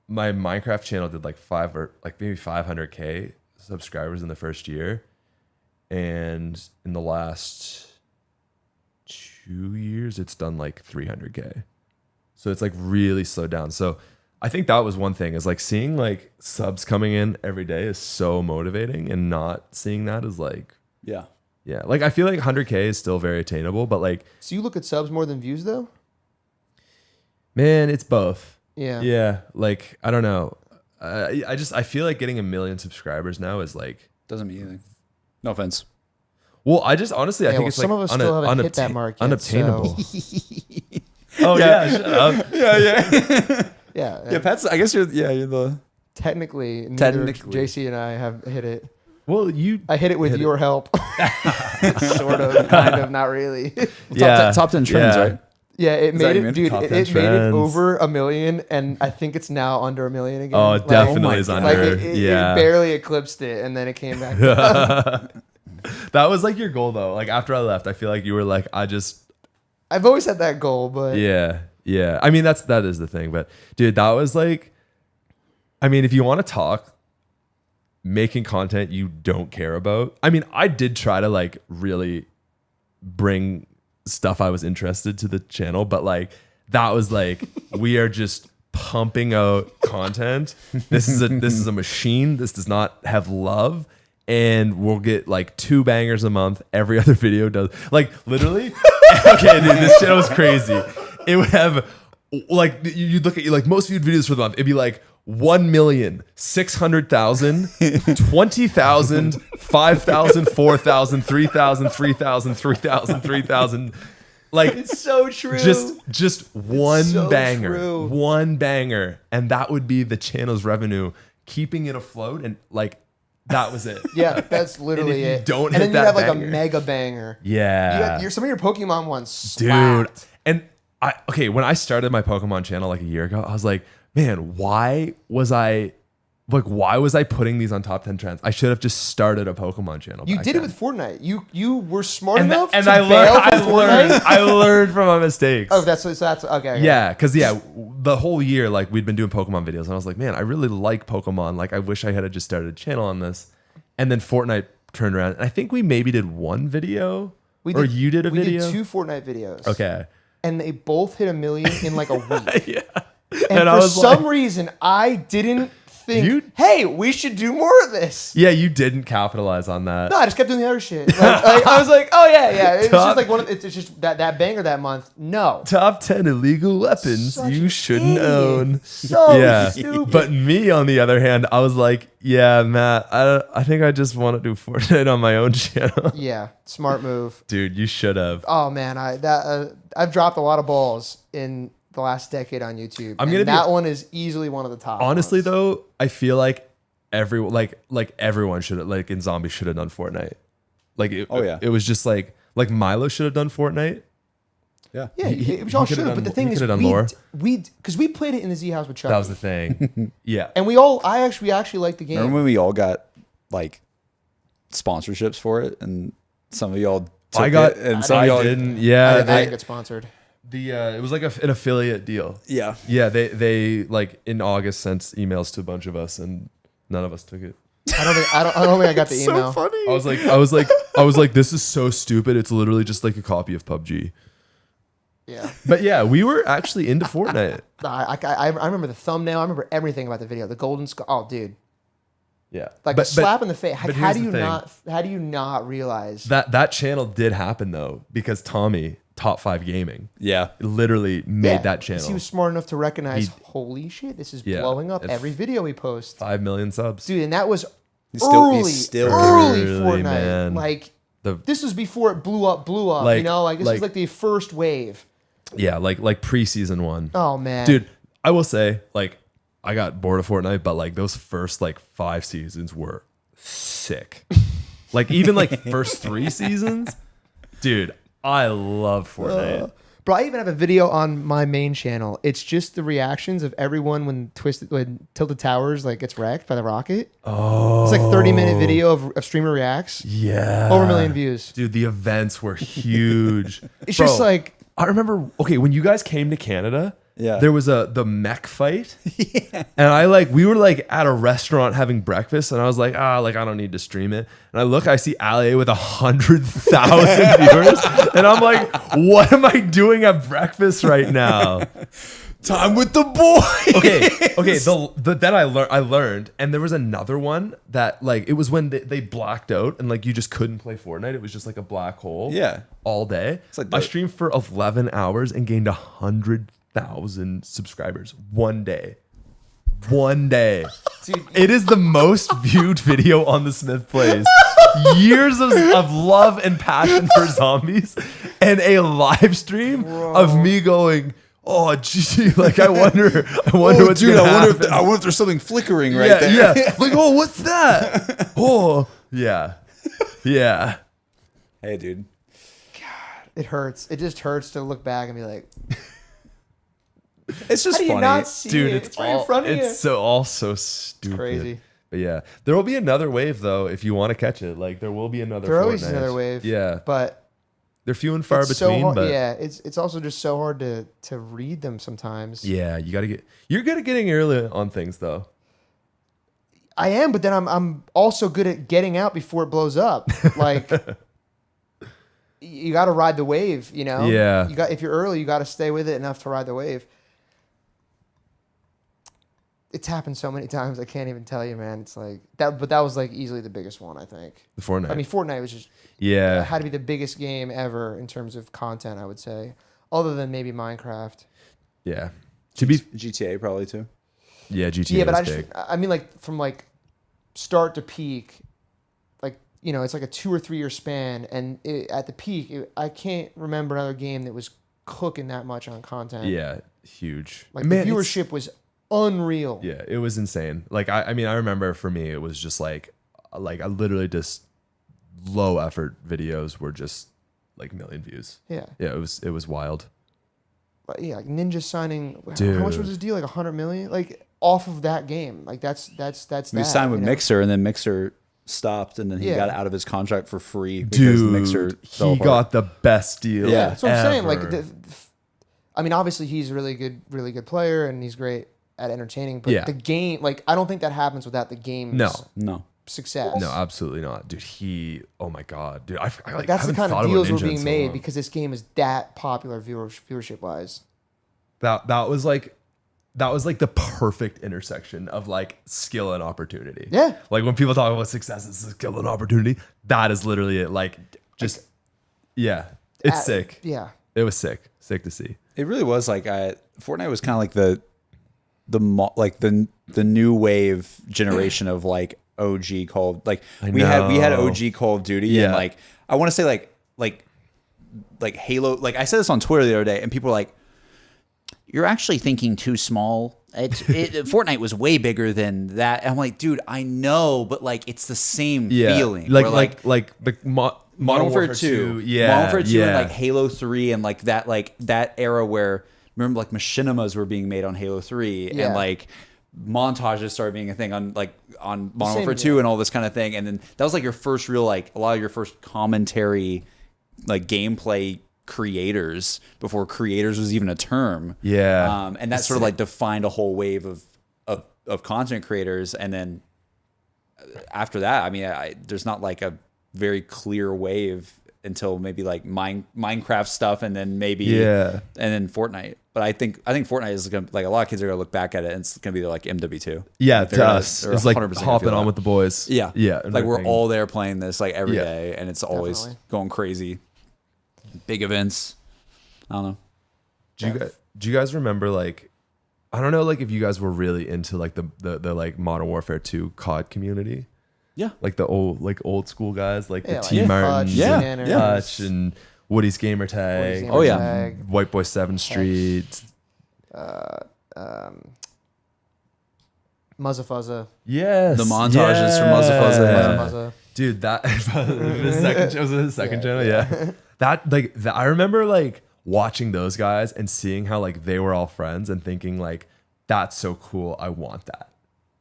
my Minecraft channel did like maybe 500K subscribers in the first year. And in the last 2 years, it's done like 300K. So it's like really slowed down. So I think that was one thing, is like seeing like subs coming in every day is so motivating, and not seeing that is like, Yeah. yeah. Like I feel like 100K is still very attainable, but like, So you look at subs more than views, though? man, it's both. Yeah. Yeah. Like, I don't know. I feel like getting 1 million subscribers now is like, Doesn't mean anything. No offense. well, I just honestly, I Yeah, think well, it's some like of us still haven't hit that mark yet, unobtainable. Oh yeah, shut up. Yeah. Yeah. Yeah, Pat's. I guess you're the. Technically, neither Technically. JC and I have hit it. Well, I hit it with your help. Sort of, kind of, not really. Top 10 trends, right? Yeah, it that made what you it, mean? dude. Top It 10 made it trends. over 1 million, and I think it's now under 1 million again. Oh, it definitely is God. under. It Yeah. barely eclipsed it, and then it came back down. That was like your goal though. Like after I left, I feel like you were like, I've always had that goal, but yeah. I mean, that is the thing. But dude, that was like, I mean, if you want to talk making content you don't care about, I mean, I did try to like really bring stuff I was interested to the channel, but like that was like, we are just pumping out content. This is a machine. This does not have love. And we'll get like 2 bangers a month. Every other video does. Like literally. Okay, dude, this channel was crazy. It would have like, you'd look at like most viewed videos for the month. It'd be like 1,600,000, 20,000, 5,000, 4,000, 3,000, 3,000, 3,000, 3,000. Like it's so true. Just one So banger, true. one banger, and that would be the channel's revenue, keeping it afloat, and like that was it. Yeah, that's literally And if you it. don't and hit then that you have like banger. a mega banger. Yeah, Some of your Pokemon ones dude. slapped. And when I started my Pokemon channel like a year ago, I was like, man, why was I putting these on top 10 trends? I should have just started a Pokemon channel. You back did it then. with Fortnite. You were smart and enough and to I bail learned. from Fortnite. I learned from my mistakes. Oh, that's okay. Yeah, because the whole year, like we'd been doing Pokemon videos, and I was like, man, I really like Pokemon. Like, I wish I had just started a channel on this. And then Fortnite turned around, and I think we maybe did one video, you did a video. We did 2 Fortnite videos. Okay. And they both hit 1 million in like a week. Yeah. And I for was some like- reason, I didn't think, You- hey, we should do more of this. Yeah, you didn't capitalize on that. No, I just kept doing the other shit. Like, I was like, oh yeah. It's Top- just like it's just that banger that month. No. Top 10 illegal weapons Such you an shouldn't idiot. own. So Yeah. stupid. But me, on the other hand, I was like, yeah, Matt, I think I just want to do Fortnite on my own channel. Yeah, smart move. Dude, you should have. Oh man, I've dropped a lot of balls in the last decade on YouTube. That one is easily one of the top. Honestly, ones. though, I feel like everyone should have, like in Zombie should have done Fortnite. Like, it was just like Milo should have done Fortnite. Yeah. Yeah, He we all could've should have. done- But the he thing is, could've done more. because we played it in the Z house with Chuck. That was the thing. Yeah. And we actually liked the game. Remember when we all got like sponsorships for it, and some of y'all took it, and some of y'all didn't. I Yeah. didn't get sponsored. It was like an affiliate deal. Yeah. Yeah. They like in August sent emails to a bunch of us, and none of us took it. I don't think I got the email. So funny. I was like, this is so stupid. It's literally just like a copy of PUBG. Yeah. But yeah, we were actually into Fortnite. I remember the thumbnail. I remember everything about the video. The golden skull. Oh, dude. Yeah. Like a slap in the face. but How here's do the you thing. how do you not realize That channel did happen though, because Tommy, Top 5 Gaming, Yeah. literally made Yeah, that 'cause channel. He was smart enough to recognize, He- holy shit, this is Yeah, blowing up it's- every video we post. 5 million subs. Dude, and that was He's still early Fortnite. man. Like The- this was before it blew up, Like- you know, like this was like- like the first wave. Yeah, like preseason 1. Oh man. Dude, I will say, like, I got bored of Fortnite, but like those first like 5 seasons were sick. Like even like first 3 seasons, dude, I love Fortnite. But I even have a video on my main channel. It's just the reactions of everyone when Tilted Towers like gets wrecked by the rocket. Oh, It's like 30-minute video of streamer reacts. Yeah, Over 1 million views. dude. The events were huge. It's Bro, just like I remember. Okay, when you guys came to Canada. Yeah. There was the mech fight. And we were like at a restaurant having breakfast and I was like, I don't need to stream it. And I see Ali with 100,000 viewers. And I'm like, what am I doing at breakfast right now? Time with the boys. Okay. Then I learned, and there was another one that like it was when they blacked out and like you just couldn't play Fortnite. It was just like a black hole. Yeah. All day. It's like I streamed for 11 hours and gained 100,000 subscribers one day. dude, It is the most viewed video on TheSmithPlays. Years of love and passion for zombies, and a live stream of me going, oh gee, like I wonder what's dude, gonna I happen. wonder if there's something flickering right there. Yeah. Like, oh, what's that? Oh, yeah. Hey, dude. it hurts. It just hurts to look back and be like, It's just how do you funny. not see Dude, it? it's right in front of you. so all so stupid. Crazy. But yeah, there will be another wave though if you want to catch it. Like there will be another. There always Fortnite. is another wave. Yeah, But they're few and far it's so between. hard, but yeah, it's also just so hard to read them sometimes. yeah, you're good at getting early on things though. I am, but then I'm also good at getting out before it blows up. Like you got to ride the wave, you know. Yeah. If you're early, you got to stay with it enough to ride the wave. It's happened so many times I can't even tell you, man. It's like that, but that was like easily the biggest one, I think. The Fortnite. I mean, Fortnite was just had to be the biggest game ever in terms of content, I would say, other than maybe Minecraft. Yeah. To be GTA probably too. yeah, GTA. Yeah, but was big. I mean, like from like start to peak, like it's like a 2 or 3 year span, and at the peak, I can't remember another game that was cooking that much on content. Yeah, huge. Like Man, the it's- viewership was unreal. Yeah, it was insane. Like I mean, I remember for me, it was just like I literally just low effort videos were just like 1 million views. Yeah. Yeah, it was wild. But yeah, like Ninja signing. Dude. How much was his deal? Like 100 million, like off of that game. Like that's He that. signed with you know? Mixer, and then Mixer stopped, and then he Yeah. got out of his contract for free because Dude, Mixer fell he apart. got the best deal. Yeah. That's what I'm saying. Like, ever. I mean, obviously he's a really good player, and he's great at entertaining. But Yeah. the game, like, I don't think that happens without the game's No. success. No, absolutely not, dude. Oh my god, dude. I like, That's the haven't kind thought of about deals were Ninja in being so made long. because this game is that popular viewership wise. That was like the perfect intersection of like skill and opportunity. Yeah. Like when people talk about success as skill and opportunity, that is literally it. Like just yeah, it's sick. Yeah. It was sick to see. It really was like Fortnite was kind of like the new wave generation of like OG Call. Like we had OG Call of Duty, and Yeah. like I want to say like Halo. Like I said this on Twitter the other day, and people were like, "You're actually thinking too small." Fortnite was way bigger than that. And I'm like, dude, I know, but like it's the same feeling. Like where, like the Modern Warfare 2. Yeah, Modern Warfare 2 yeah. and like Halo 3 and like that era where remember like machinimas were being made on Halo 3 Yeah. and like montages started being a thing on Modern Same, Warfare 2 yeah. and all this kind of thing. And then that was like your first real like a lot of your first commentary like gameplay creators before creators was even a term. Yeah. And that sort of like defined a whole wave of content creators. And then after that, I mean, there's not like a very clear wave until maybe like Minecraft stuff, and then maybe and then Fortnite. But I think Fortnite is gonna like a lot of kids are gonna look back at it and it's gonna be like MW2. Yeah, Like, to us, they're it's like 100% gonna hopping feel on that. with the boys. Yeah, and like we're everything. all there playing this like every Yeah. day, and it's always Definitely. going crazy. Big events. I don't know. Do you guys remember like I don't know like if you guys were really into like the like Modern Warfare 2 COD community? Yeah. Like the old school guys like the Yeah, T like Martin, Hutch, Yeah, Nanners, yeah. Hutch and Woody's Gamer Tag. Gamer Oh, yeah. Tag, White Boy 7th Street. Muzzafuzza. Yes. The montages from Muzzafuzza, yeah. Muzza. Dude, that was the second channel, yeah. I remember like watching those guys and seeing how like they were all friends and thinking like, that's so cool, I want that.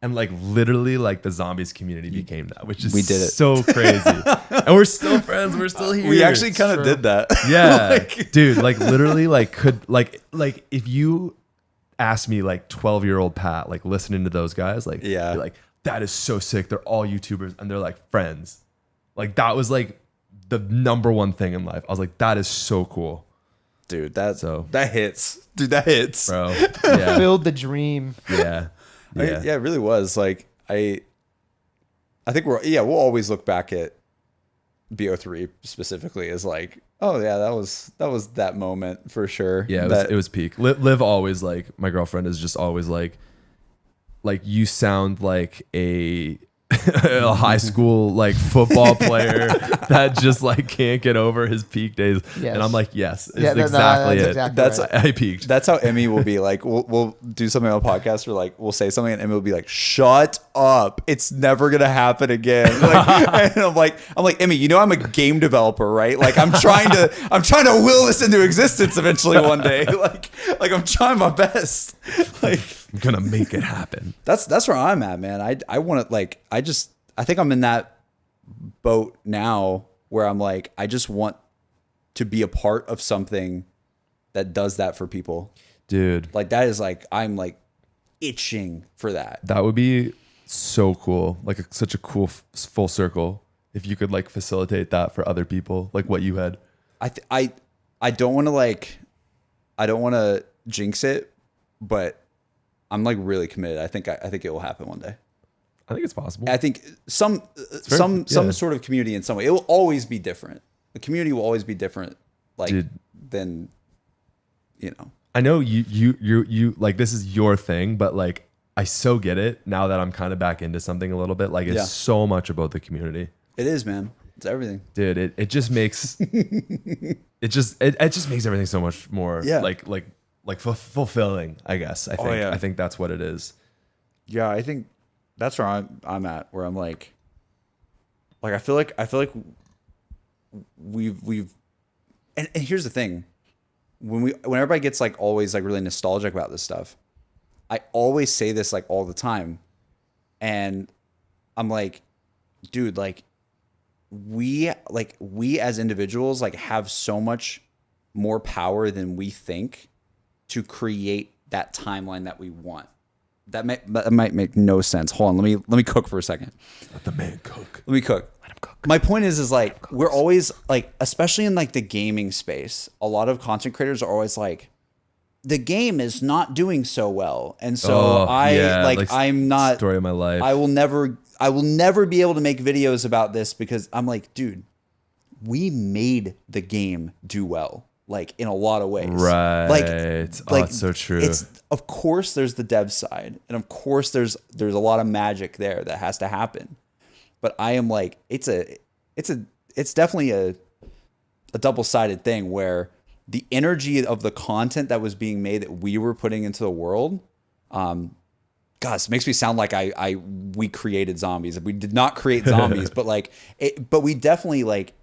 And like literally like the zombies community became that, which is We did it. so crazy. And we're still friends, we're still here. We actually kind of did that. Yeah. Dude, like literally like could like if you asked me like 12-year-old Pat, like listening to those guys, like, Yeah. be like, that is so sick. They're all YouTubers and they're like friends. Like that was like the number one thing in life. I was like, that is so cool. Dude, that hits. Dude, that hits. Bro. Yeah. Filled the dream. Yeah. Yeah. Yeah, it really was. Like I think we'll always look back at BO3 specifically as like, oh yeah, that was that moment for sure. Yeah, it was peak. Liv always like, my girlfriend is just always like you sound like a high school like football player that just like can't get over his peak days. Yes. And I'm like, yes, it's Yeah, exactly that's it. exactly That's right. I peaked. That's how Emmy will be like. We'll do something on a podcast or like we'll say something and Emmy will be like, "Shut up! It's never gonna happen again." Like, and I'm like, Emmy, you know I'm a game developer, right? Like I'm trying to will this into existence eventually one day. Like I'm trying my best. Like I'm gonna make it happen. that's where I'm at, man. I want to like I think I'm in that boat now where I'm like I just want to be a part of something that does that for people. Dude, Like that is like I'm like itching for that. that would be so cool. Like such a cool full circle if you could like facilitate that for other people, like what you had. I don't want to jinx it, but I'm like really committed. I think it will happen one day. I think it's possible. I think some sort of community in some way. It will always be different. The community will always be different. Like Dude. than you know. I know you like this is your thing, but like I so get it now that I'm kind of back into something a little bit. Like it's Yeah. so much about the community. It is, man. It's everything. Dude, it just makes it just makes everything so much more Yeah. like fulfilling, I guess. I think yeah. I think that's what it is. Yeah, I think that's where I'm at. Where I'm like I feel like we've and here's the thing. When everybody gets like always like really nostalgic about this stuff, I always say this like all the time. And I'm like, dude, like we as individuals like have so much more power than we think to create that timeline that we want. That might make no sense. Hold on, let me cook for a second. Let the man cook. Let me cook. Let him cook. My point is like we're always like, especially in like the gaming space, a lot of content creators are always like, the game is not doing so well, and so I'm not. Story of my life. I will never be able to make videos about this because I'm like, dude, we made the game do well, like in a lot of ways. Right. Like It's so true. It's of course there's the dev side, and of course there's a lot of magic there that has to happen. But I am like, it's definitely a double-sided thing where the energy of the content that was being made that we were putting into the world, gosh, it makes me sound like we created zombies. We did not create zombies, but we definitely like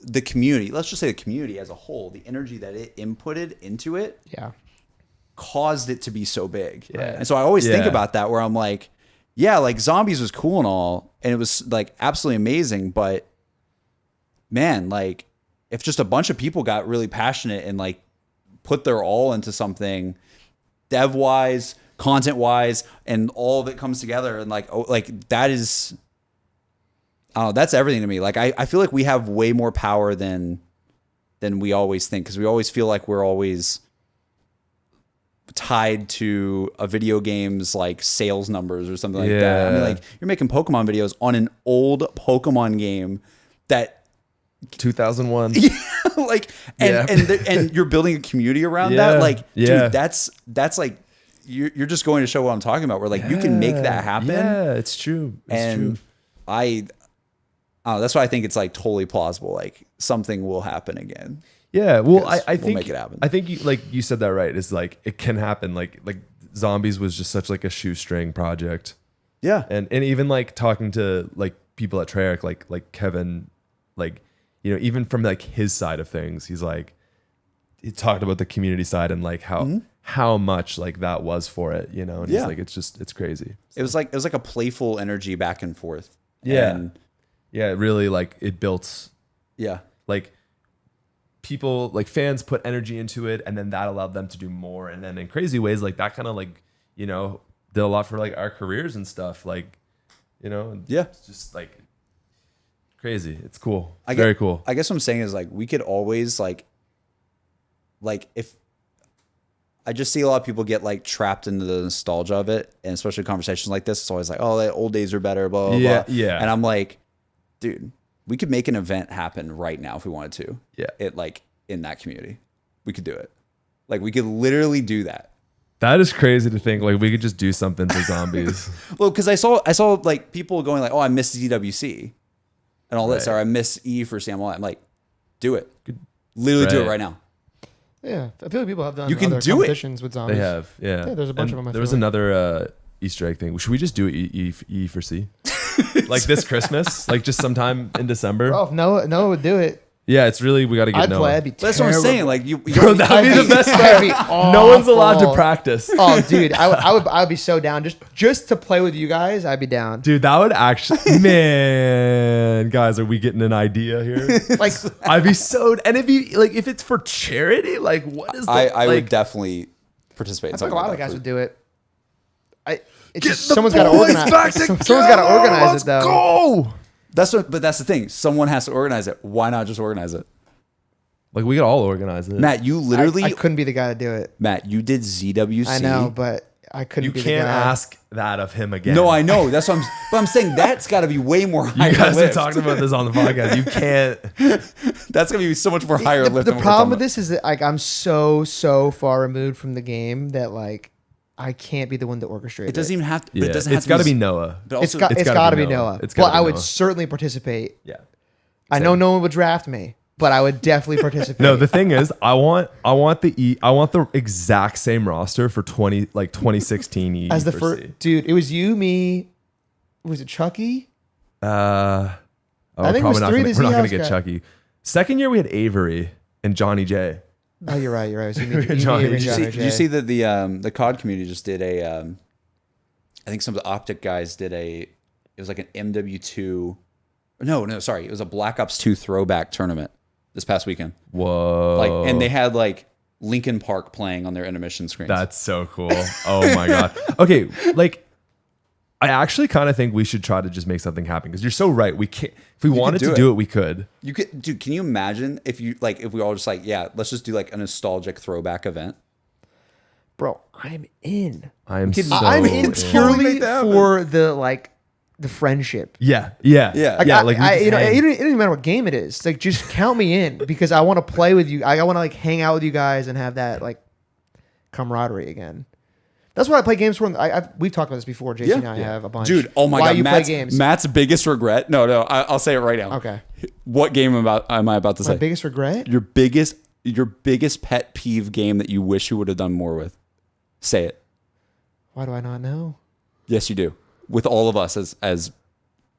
the community. Let's just say the community as a whole, the energy that it inputted into it, Yeah. caused it to be so big. Yeah. And so I always think Yeah. about that where I'm like, yeah, like zombies was cool and all, and it was like absolutely amazing, but man, like if just a bunch of people got really passionate and like put their all into something, dev wise, content wise, and all of it comes together, and like that is, that's everything to me. Like I feel like we have way more power than we always think, because we always feel like we're always tied to a video game's like sales numbers or something like that. I mean, like you're making Pokemon videos on an old Pokemon game that 2001. like and you're building a community around that. Like, dude, that's like you're just going to show what I'm talking about. Where like you can make that happen. Yeah, it's true. It's true. That's why I think it's like totally plausible. Like something will happen again. Yeah, well, I We'll think make it happen. I think you said that right. It's like it can happen. Like zombies was just such like a shoestring project. Yeah, and even like talking to like people at Treyarch, like Kevin, like even from like his side of things, he's like he talked about the community side and like how much like that was for it, you know. And he's like, it's crazy. It was like a playful energy back and forth. Yeah, and yeah. It really like it built. Yeah, like people like fans put energy into it, and then that allowed them to do more. And then in crazy ways, like that kind of like did a lot for like our careers and stuff. Like it's just like crazy. It's cool. Very cool. I guess what I'm saying is like we could always like if I just see a lot of people get like trapped into the nostalgia of it, and especially conversations like this, it's always like, oh, the old days are better, blah blah blah. Yeah. And I'm like, dude, we could make an event happen right now if we wanted to. Yeah. It like in that community, we could do it. Like we could literally do that. That is crazy to think. Like we could just do something for zombies. Well, because I saw like people going like, oh, I miss ZWC and all this, or I miss E for Sam. I'm like, do it. Literally do it right now. Yeah, I feel like people have done You can other do competitions with zombies. They have, yeah. Yeah, there's a bunch of them. There was another Easter egg thing. Should we just do E for C? Like this Christmas? Like just sometime in December? Oh, Noah would do it. Yeah, it's really, we got to get I'd Noah. play. I'd be That's what I'm saying. Like you Bro, that'd be the best That'd part. be No one's allowed to awful. practice. Oh, dude, I would be so down just to play with you guys. I'd be down. Dude, that would actually, man, guys, are we getting an idea here? Like, I'd be so, and it'd be like, if it's for charity, like, what is that? I would definitely participate. I in feel like a something lot like of guys that. would do it. Get Just the someone's got to boys organize. back Someone's together. got to organize Let's it though. go. But that's the thing. Someone has to organize it. Why not just organize it? Like, we could all organize it. Matt, you literally I couldn't be the guy to do it. Matt, you did ZWC. I know, but I couldn't. You be can't the guy. ask that of him again. No, I know. That's what I'm saying that's got to be way more higher You guys are lift. talking about this on the podcast. You can't. That's going to be so much more higher lift. The than what we're problem with talking this is that like I'm so far removed from the game that like I can't be the one to orchestrate about. It doesn't even have to. Yeah, But it doesn't have it's to got to be Noah. But It's also, got to be Noah. It's Well, gotta be I would Noah. certainly participate. Yeah. I know no one would draft me, but I would definitely participate. No, the thing is, I want the exact same roster for 2016 E as the for first C. dude, it was you, me. Was it Chucky? I think it was we're three not of the gonna Z-House get guys. Chucky. Second year we had Avery and Johnny J. Oh, you're right. You're right. It was you, me, Johnny, Avery, did you Johnny did you J. see that the COD community just did a? I think some of the Optic guys did a. It was like an MW2. No, sorry. It was a Black Ops 2 throwback tournament this past weekend. Whoa. Like, and they had like Linkin Park playing on their intermission screens. That's so cool. Oh my god. Okay, like I actually kind of think we should try to just make something happen because you're so right. We can't. If we wanted to do it, we could. You could, dude. Can you imagine if we all just like, yeah, let's just do like a nostalgic throwback event. Bro, I'm in. I'm so I'm in in. purely for the friendship. Yeah. Like, yeah. I, Like we I, just you know, hang. it doesn't matter what game it is. Like, just count me in because I want to play with you. I want to like hang out with you guys and have that like camaraderie again. That's what I play games for. We've talked about this before. JC and I have a bunch. Dude, oh my Why god, you Matt's, play games? Matt's biggest regret. No, I'll say it right now. Okay. What game am I about to My say? biggest regret? Your biggest pet peeve game that you wish you would have done more with. Say it. Why do I not know? Yes, you do. With all of us as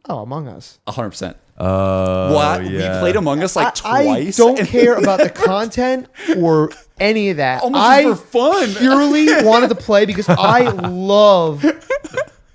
Oh, Among Us. 100%. What? We played Among Us like I twice. don't care about the content or any of that. Almost I just for fun. purely wanted to play because I love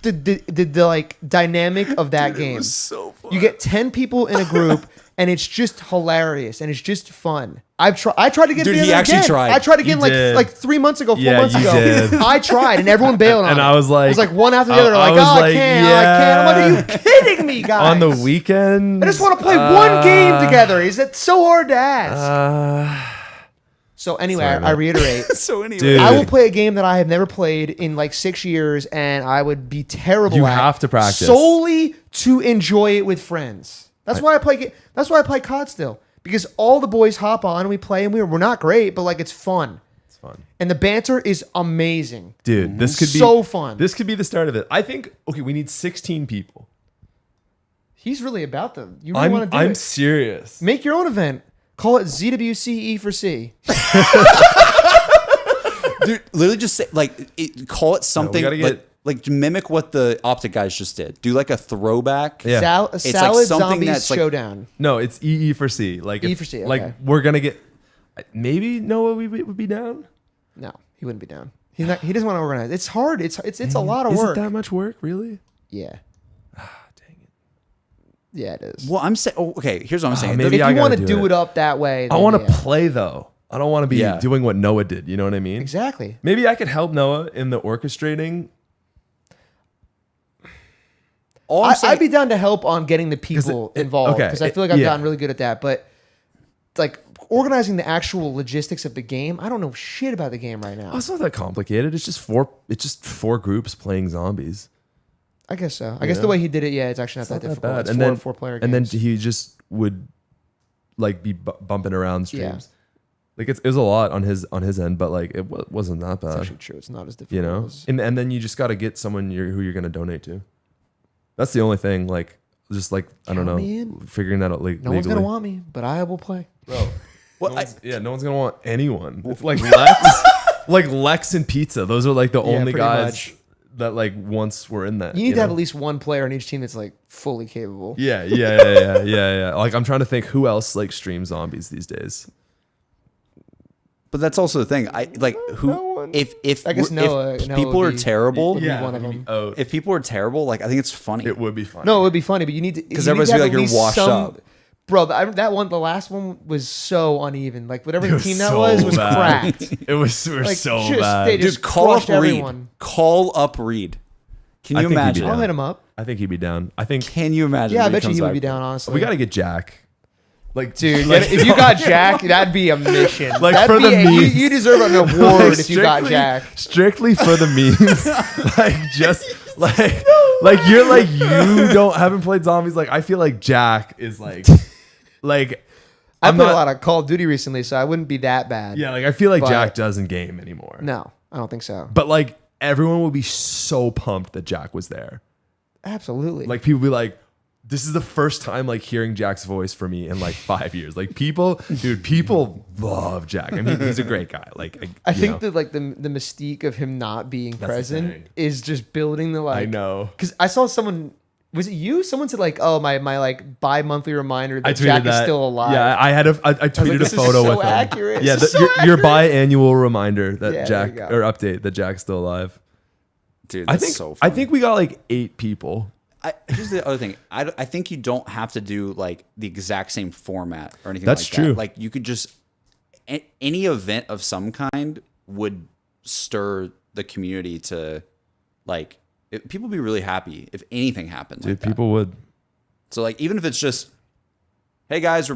the like dynamic of that game. It was so fun. You get 10 people in a group and it's just hilarious and it's just fun. I tried to get Dude, together he actually again. tried. I tried to get You did. like 3 months ago, 4 Yeah, months you ago. did. I tried and everyone bailed on And it. I was like, it was like one after the other. I Like, was oh, like, I can't. I'm like, are you kidding me, guys? on the weekend. I just want to play one game together. Is that so hard to ask? So anyway, sorry, I man. reiterate. So anyway. Dude. I will play a game that I have never played in like 6 years, and I would be terrible You at. have to practice. solely to enjoy it with friends. That's why I play. That's why I play COD still, because all the boys hop on and we play, and we're not great, but like it's fun. It's fun. And the banter is amazing. Dude, this could be So fun. This could be the start of it. I think. Okay, we need 16 people. He's really about them. You really want to do I'm it. serious. Make your own event. Call it ZWCE for C. Dude, literally just say call it something gotta get- like mimic what the Optic guys just did. Do like a throwback. Yeah. Salad something Zombies that's like- Showdown. No, it's EE for C. Like E for C, Like okay. we're gonna get. Maybe Noah would be down. No, he wouldn't be down. He's not. He doesn't want to organize. It's hard. It's a lot of Is work. it that much work, really? Yeah. Dang it. Yeah, it is. Well, I'm saying, okay, here's what I'm saying. maybe if I you want gotta to do do it. it up that way, I then want to yeah. play though. I don't want to be doing what Noah did. You know what I mean? Exactly. Maybe I could help Noah in the orchestrating. I'd be down to help on getting the people involved okay, because I feel like I've gotten really good at that. But like organizing the actual logistics of the game, I don't know shit about the game right now. Oh, it's not that complicated. It's just four groups playing zombies. I guess so. I guess the way he did it, yeah, it's actually not that difficult. Bad. It's And then four player games. and then he just would like be bumping around streams. Like it was a lot on his end, but like it wasn't that It's bad. actually true. It's not as difficult. You know, and then you just got to get someone who you're going to donate to. That's the only thing. Like just like I don't Count know, me in. figuring that out. Like No one's gonna want me, but I will play. bro. Well, no one's gonna want anyone. It's like Lex, like Lex and Pizza. Those are like the only pretty guys much. that like once were in that. You need to have know? at least one player on each team that's like fully capable. Yeah. Like I'm trying to think who else like streams zombies these days. But that's also the thing. I like who No one. if I guess Noah people would are be- terrible. would be one of them. Oh, If people are terrible, like I think it's funny. it would be fun. No, it would be funny, but you need to Because you need everybody's to gonna have be like, at you're least washed up. Bro, the last one was so uneven. Like whatever It the was team that so was bad. cracked. It was Like, so just- bad. they Dude, just call up crushed Reed. everyone. Call up Reed. Can I you think he'd be imagine? down. I'll hit him up. I think he'd be down. I think Can you imagine? Yeah, I Reed bet you comes he would back? be down. Honestly, we got to get Jack. Like, dude. like, if you got Jack, that'd be a mission. Like, that'd for be the memes. you deserve an award if you got strictly- Jack. Strictly for the memes. Like just like you're like you haven't played zombies. Like I feel like Jack is like I I'm played not- a lot of Call of Duty recently, so I wouldn't be that bad. yeah, like I feel like But- Jack doesn't game anymore. No, I don't think so. But like everyone would be so pumped that Jack was there. Absolutely. Like people be like, this is the first time like hearing Jack's voice for me in like 5 years. Like people love Jack. I mean, he's a great guy. Like I you think know. that like the mystique of him not being the thing. present is just building the like. I know. Because I saw someone. Was it you? Someone said like, "Oh, my like bi-monthly reminder I that tweeted Jack that. is still alive." Yeah, I tweeted "This a is photo so with him. accurate. Yeah, This is so your biannual reminder that Yeah, Jack there you or update that Jack's still alive. Dude, I that's think so I funny. think we got like 8 people. Here's the other thing. I think you don't have to do like the exact same format or anything That's like true. that. Like you could just any event of some kind would stir the community to like people would be really happy if anything happened. Dude, like that. people would. So like even if it's just hey guys,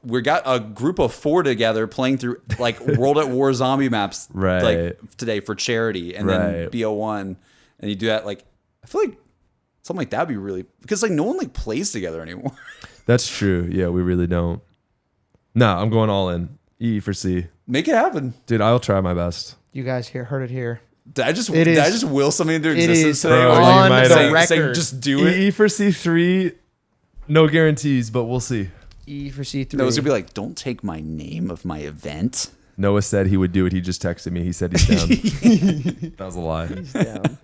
we got a group of 4 together playing through like World at War zombie maps Right. like today for charity and then Right. BO1 and you do that like I feel like something like that would be really because like no one like plays together anymore. That's true. Yeah, we really don't. No, I'm going all in. E for C. Make it happen. Dude, I'll try my best. You guys heard it here. Did I just It did I is- just will something into it existence is today? Bro, Or, you on might the have- record. saying just do it. E for C3. No guarantees, but we'll see. E for C3. No, it's gonna be like, don't take my name of my event. Noah said he would do it. He just texted me. He said he's down. That was a lie. down.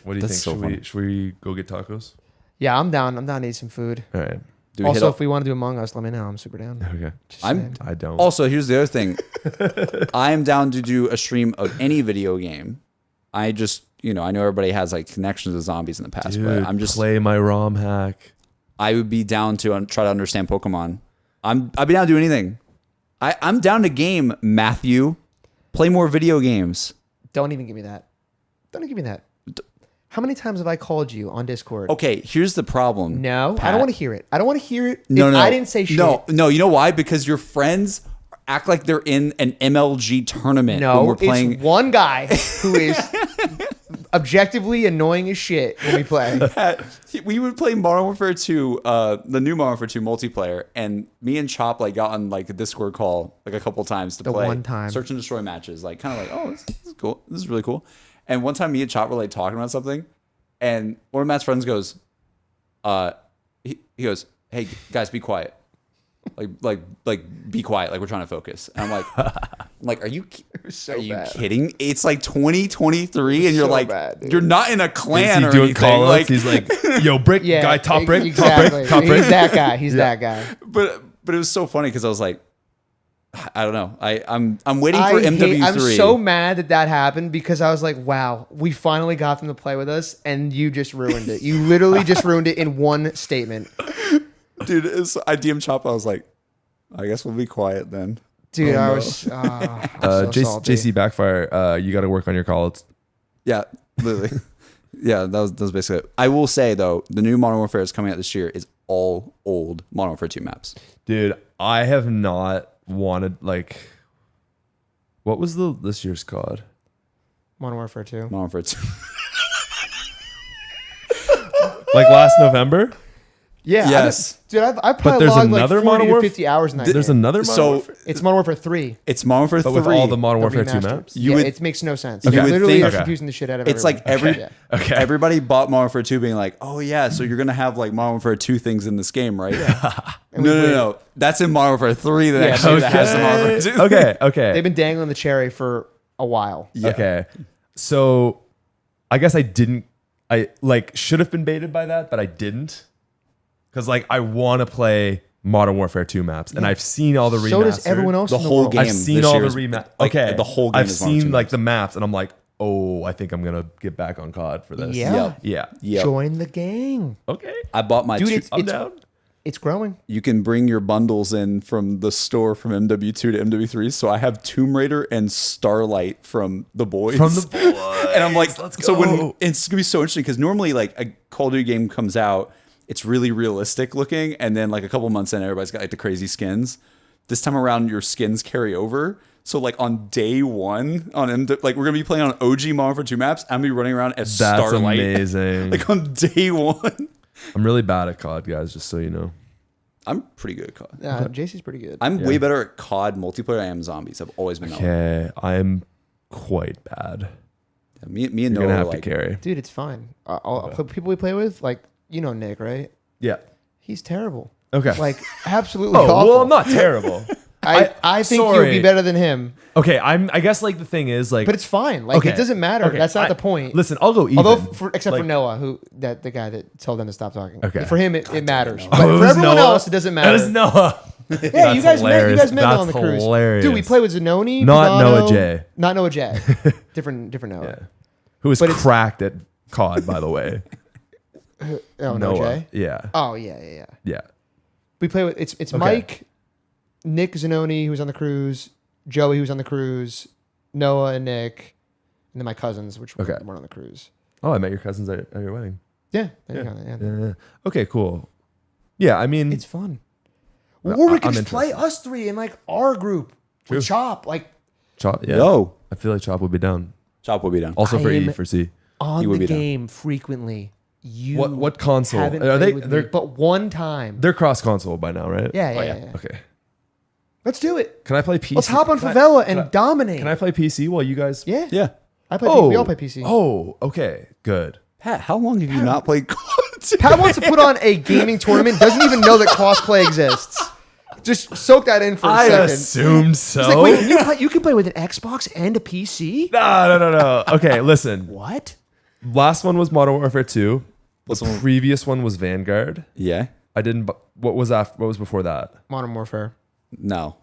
What do you That's so think? funny. Should we go get tacos? Yeah, I'm down. I'm down to eat some food. All right. Do we Also, hit if we want to do Among Us, let me know. I'm super down. Okay. Just I'm- saying. I don't. Also, here's the other thing. I am down to do a stream of any video game. I just, I know everybody has like connections to zombies in the past, Dude, but I'm just, play my ROM hack. I would be down to try to understand Pokemon. I'd be down to do anything. I'm down to game, Matthew. Play more video games. Don't even give me that. Don't even give me that. How many times have I called you on Discord? Okay, here's the problem. No, I Pat. don't want to hear it. I don't want to hear it. No, if no, I didn't say shit. No, you know why? Because your friends act like they're in an MLG tournament when No, we're playing. it's one guy who is objectively annoying as shit when we play. We would play Modern Warfare 2, the new Modern Warfare 2 multiplayer, and me and Chop like got on like a Discord call like a couple times to The play one time. search and destroy matches, like kind of like, oh, this is cool, this is really cool. And one time me and Chop were like talking about something, and one of Matt's friends goes, he goes, hey guys, be quiet. Like be quiet, like we're trying to focus. And I'm like, are you so are you bad. kidding? It's like 2023 and you're So like bad, dude. you're not in a clan Is or he doing anything. call Like, outs? He's like, yo, brick Yeah, guy, top brick, exactly. top brick. He's that guy. He's that guy. but it was so funny because I was like, I don't know. I'm waiting for MW3. I'm so mad that happened because I was like, wow, we finally got them to play with us, and you just ruined it. You literally just ruined it in one statement. Dude, I DM Chop. I was like, I guess we'll be quiet then. Dude, I was I'm so salty. JC Backfire, you got to work on your calls. Yeah, literally. Yeah, that was basically it. I will say, though, the new Modern Warfare is coming out this year is all old Modern Warfare 2 maps. Dude, I have not wanted, like, what was this year's COD? Modern Warfare 2. Modern Warfare 2. Like last November? Yeah. Yes. Dude, I've But probably there's logged like another 40 Modern to Warfare. 50 hours in that There's game. another Modern Warfare? It's Modern Warfare 3. It's Modern Warfare 3. But with all the Modern The Warfare 2 remastered. maps? Yeah, would- it makes no sense. You would Literally, think- you're Okay. confusing the shit out of It's everybody. like Yeah. Okay. everybody bought Modern Warfare 2 being like, oh yeah, so you're going to have like Modern Warfare 2 things in this game, right? No. That's in Modern Warfare 3 that actually that has the Modern Warfare 2. Okay. They've been dangling the cherry for a while. Yeah. Okay. So I guess I like should have been baited by that, but I didn't. Because like I want to play Modern Warfare 2 maps, and I've seen all the remastered. So does everyone else The in the whole world. game. I've seen this all year the is, remaps. like, Okay, the whole game I've is Modern seen 2 like maps. the maps, and I'm like, oh, I think I'm gonna get back on COD for this. Yeah. Yeah. Yep. Join the gang. Okay. I bought my Dude, two- I'm down. It's growing. you can bring your bundles in from the store from MW2 to MW3. So I have Tomb Raider and Starlight from The Boys. From the boys. And I'm like, Let's so when go. it's gonna be so interesting because normally like a Call of Duty game comes out, it's really realistic looking, and then like a couple months in, everybody's got like the crazy skins. This time around, your skins carry over. So like on day one, like we're gonna be playing on OG Modern Warfare 2 maps. I'm gonna be running around as That's Starlight. amazing. Like on day one. I'm really bad at COD, guys. Just so you know. I'm pretty good at COD. Yeah, JC's pretty good. I'm way better at COD multiplayer than I am zombies. I've always been that way. Okay, I'm quite bad. Me and You're Noah gonna are have like, to carry. Dude, it's fine. People we play with, like, you know Nick, right? Yeah. He's terrible. Okay. Like, absolutely Oh awful. well, I'm not terrible. I think you would sorry. be better than him, Okay, I guess like the thing is like. but it's fine. Like, Okay. it doesn't matter. Okay, That's not the point. Listen, I'll go even. Although, except for Like- Noah, the guy that told them to stop talking. Okay. For him, it matters. Noah. But Oh, it for was everyone Noah? else, it doesn't matter. That is Noah. Yeah, That's you guys hilarious. met on the That's cruise. hilarious. Dude, we played with Zanoni. Not Pagano, Noah J. Not Noah J. different Noah. Yeah. Who is But it's- cracked at COD, by the way. Oh, Noah Noah. J. Yeah. Oh yeah. Yeah. We play with it's Mike, Nick Zanoni, who's on the cruise, Joey, who's on the cruise, Noah and Nick, and then my cousins, which weren't on the cruise. Oh, I met your cousins at your wedding. Yeah, there you go. Yeah. Yeah. Okay, cool. Yeah, I mean, It's fun. Or we could I'm just play interested. us three in like our group True. with Chop, like Chop. Yeah. Yo, I feel like Chop would be down. Chop will be done. Also for I E am- for C. on You would the be down. game frequently. You What console? haven't Are played they? with me, They're but one time. they're cross console by now, right? Yeah. Okay. Let's do it. Can I play PC? Let's hop on Can I- Favela and can I- dominate. Can I play PC while you guys? Yeah. Yeah. I play. Oh, We all play PC. Oh, okay, good. Pat, how long have you not played COD? Pat wants to put on a gaming tournament. Doesn't even know that crossplay exists. Just soak that in for a I second. assumed so. He's like, wait, you can play with an Xbox and a PC? No. Okay, listen. What? Last one was Modern Warfare 2. What's The the one? previous one was Vanguard. Yeah. I didn't. What was after? What was before that? Modern Warfare. No.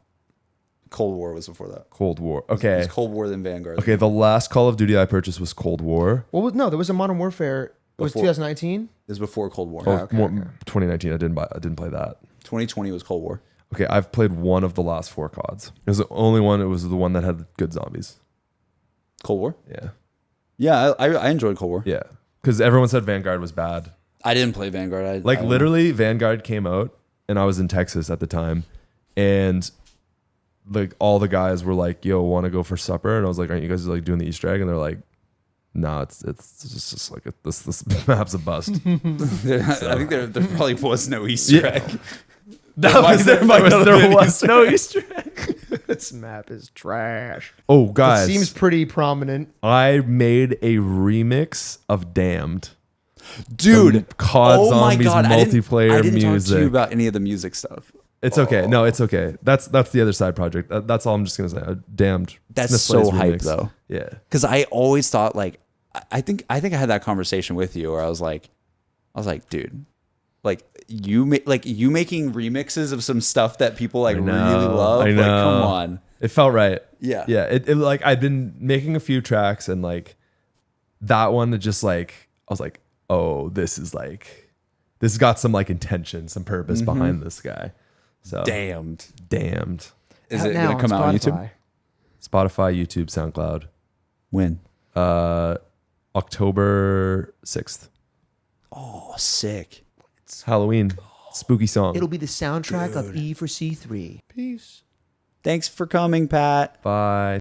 Cold War was before that. Cold War. It Okay. was Cold War then Vanguard. Okay. The last Call of Duty I purchased was Cold War. There was a Modern Warfare. It was Before. 2019. This was before Cold War. Oh, 2019. I didn't play that. 2020 was Cold War. Okay, I've played one of the last 4 CODs. It was the only one. It was the one that had good zombies. Cold War? Yeah. Yeah, I enjoyed Cold War. Yeah. Because everyone said Vanguard was bad. I didn't play Vanguard. I don't know. Literally, Vanguard came out, and I was in Texas at the time, and like all the guys were like, "Yo, want to go for supper?" And I was like, "Aren't you guys like doing the Easter egg?" And they're like, "No, it's just like this map's a bust." I think there probably was no Easter egg. There was no Easter egg. This map is trash. Oh, It guys, seems pretty prominent. I made a remix of Damned. Dude, Some COD oh my Zombies God, multiplayer I didn't talk to music. you about any of the music stuff. It's okay. No, it's okay. That's the other side project. That's all I'm just gonna say. Damned. That's TheSmithPlays so hype remix. though. Yeah. Because I always thought like I think I had that conversation with you where I was like, dude, like you making remixes of some stuff that people like really know, love. I Like, know. come on. It felt right. Yeah. Yeah. It like I'd been making a few tracks and like that one that just like I was like, oh, this has got some like intention, some purpose behind this guy. So Damned. Is Out it now gonna come out on YouTube? Spotify. Spotify, YouTube, SoundCloud. When? October 6th. Oh, sick. It's Halloween. Spooky song. It'll be the soundtrack of E for C3. Peace. Thanks for coming, Pat. Bye.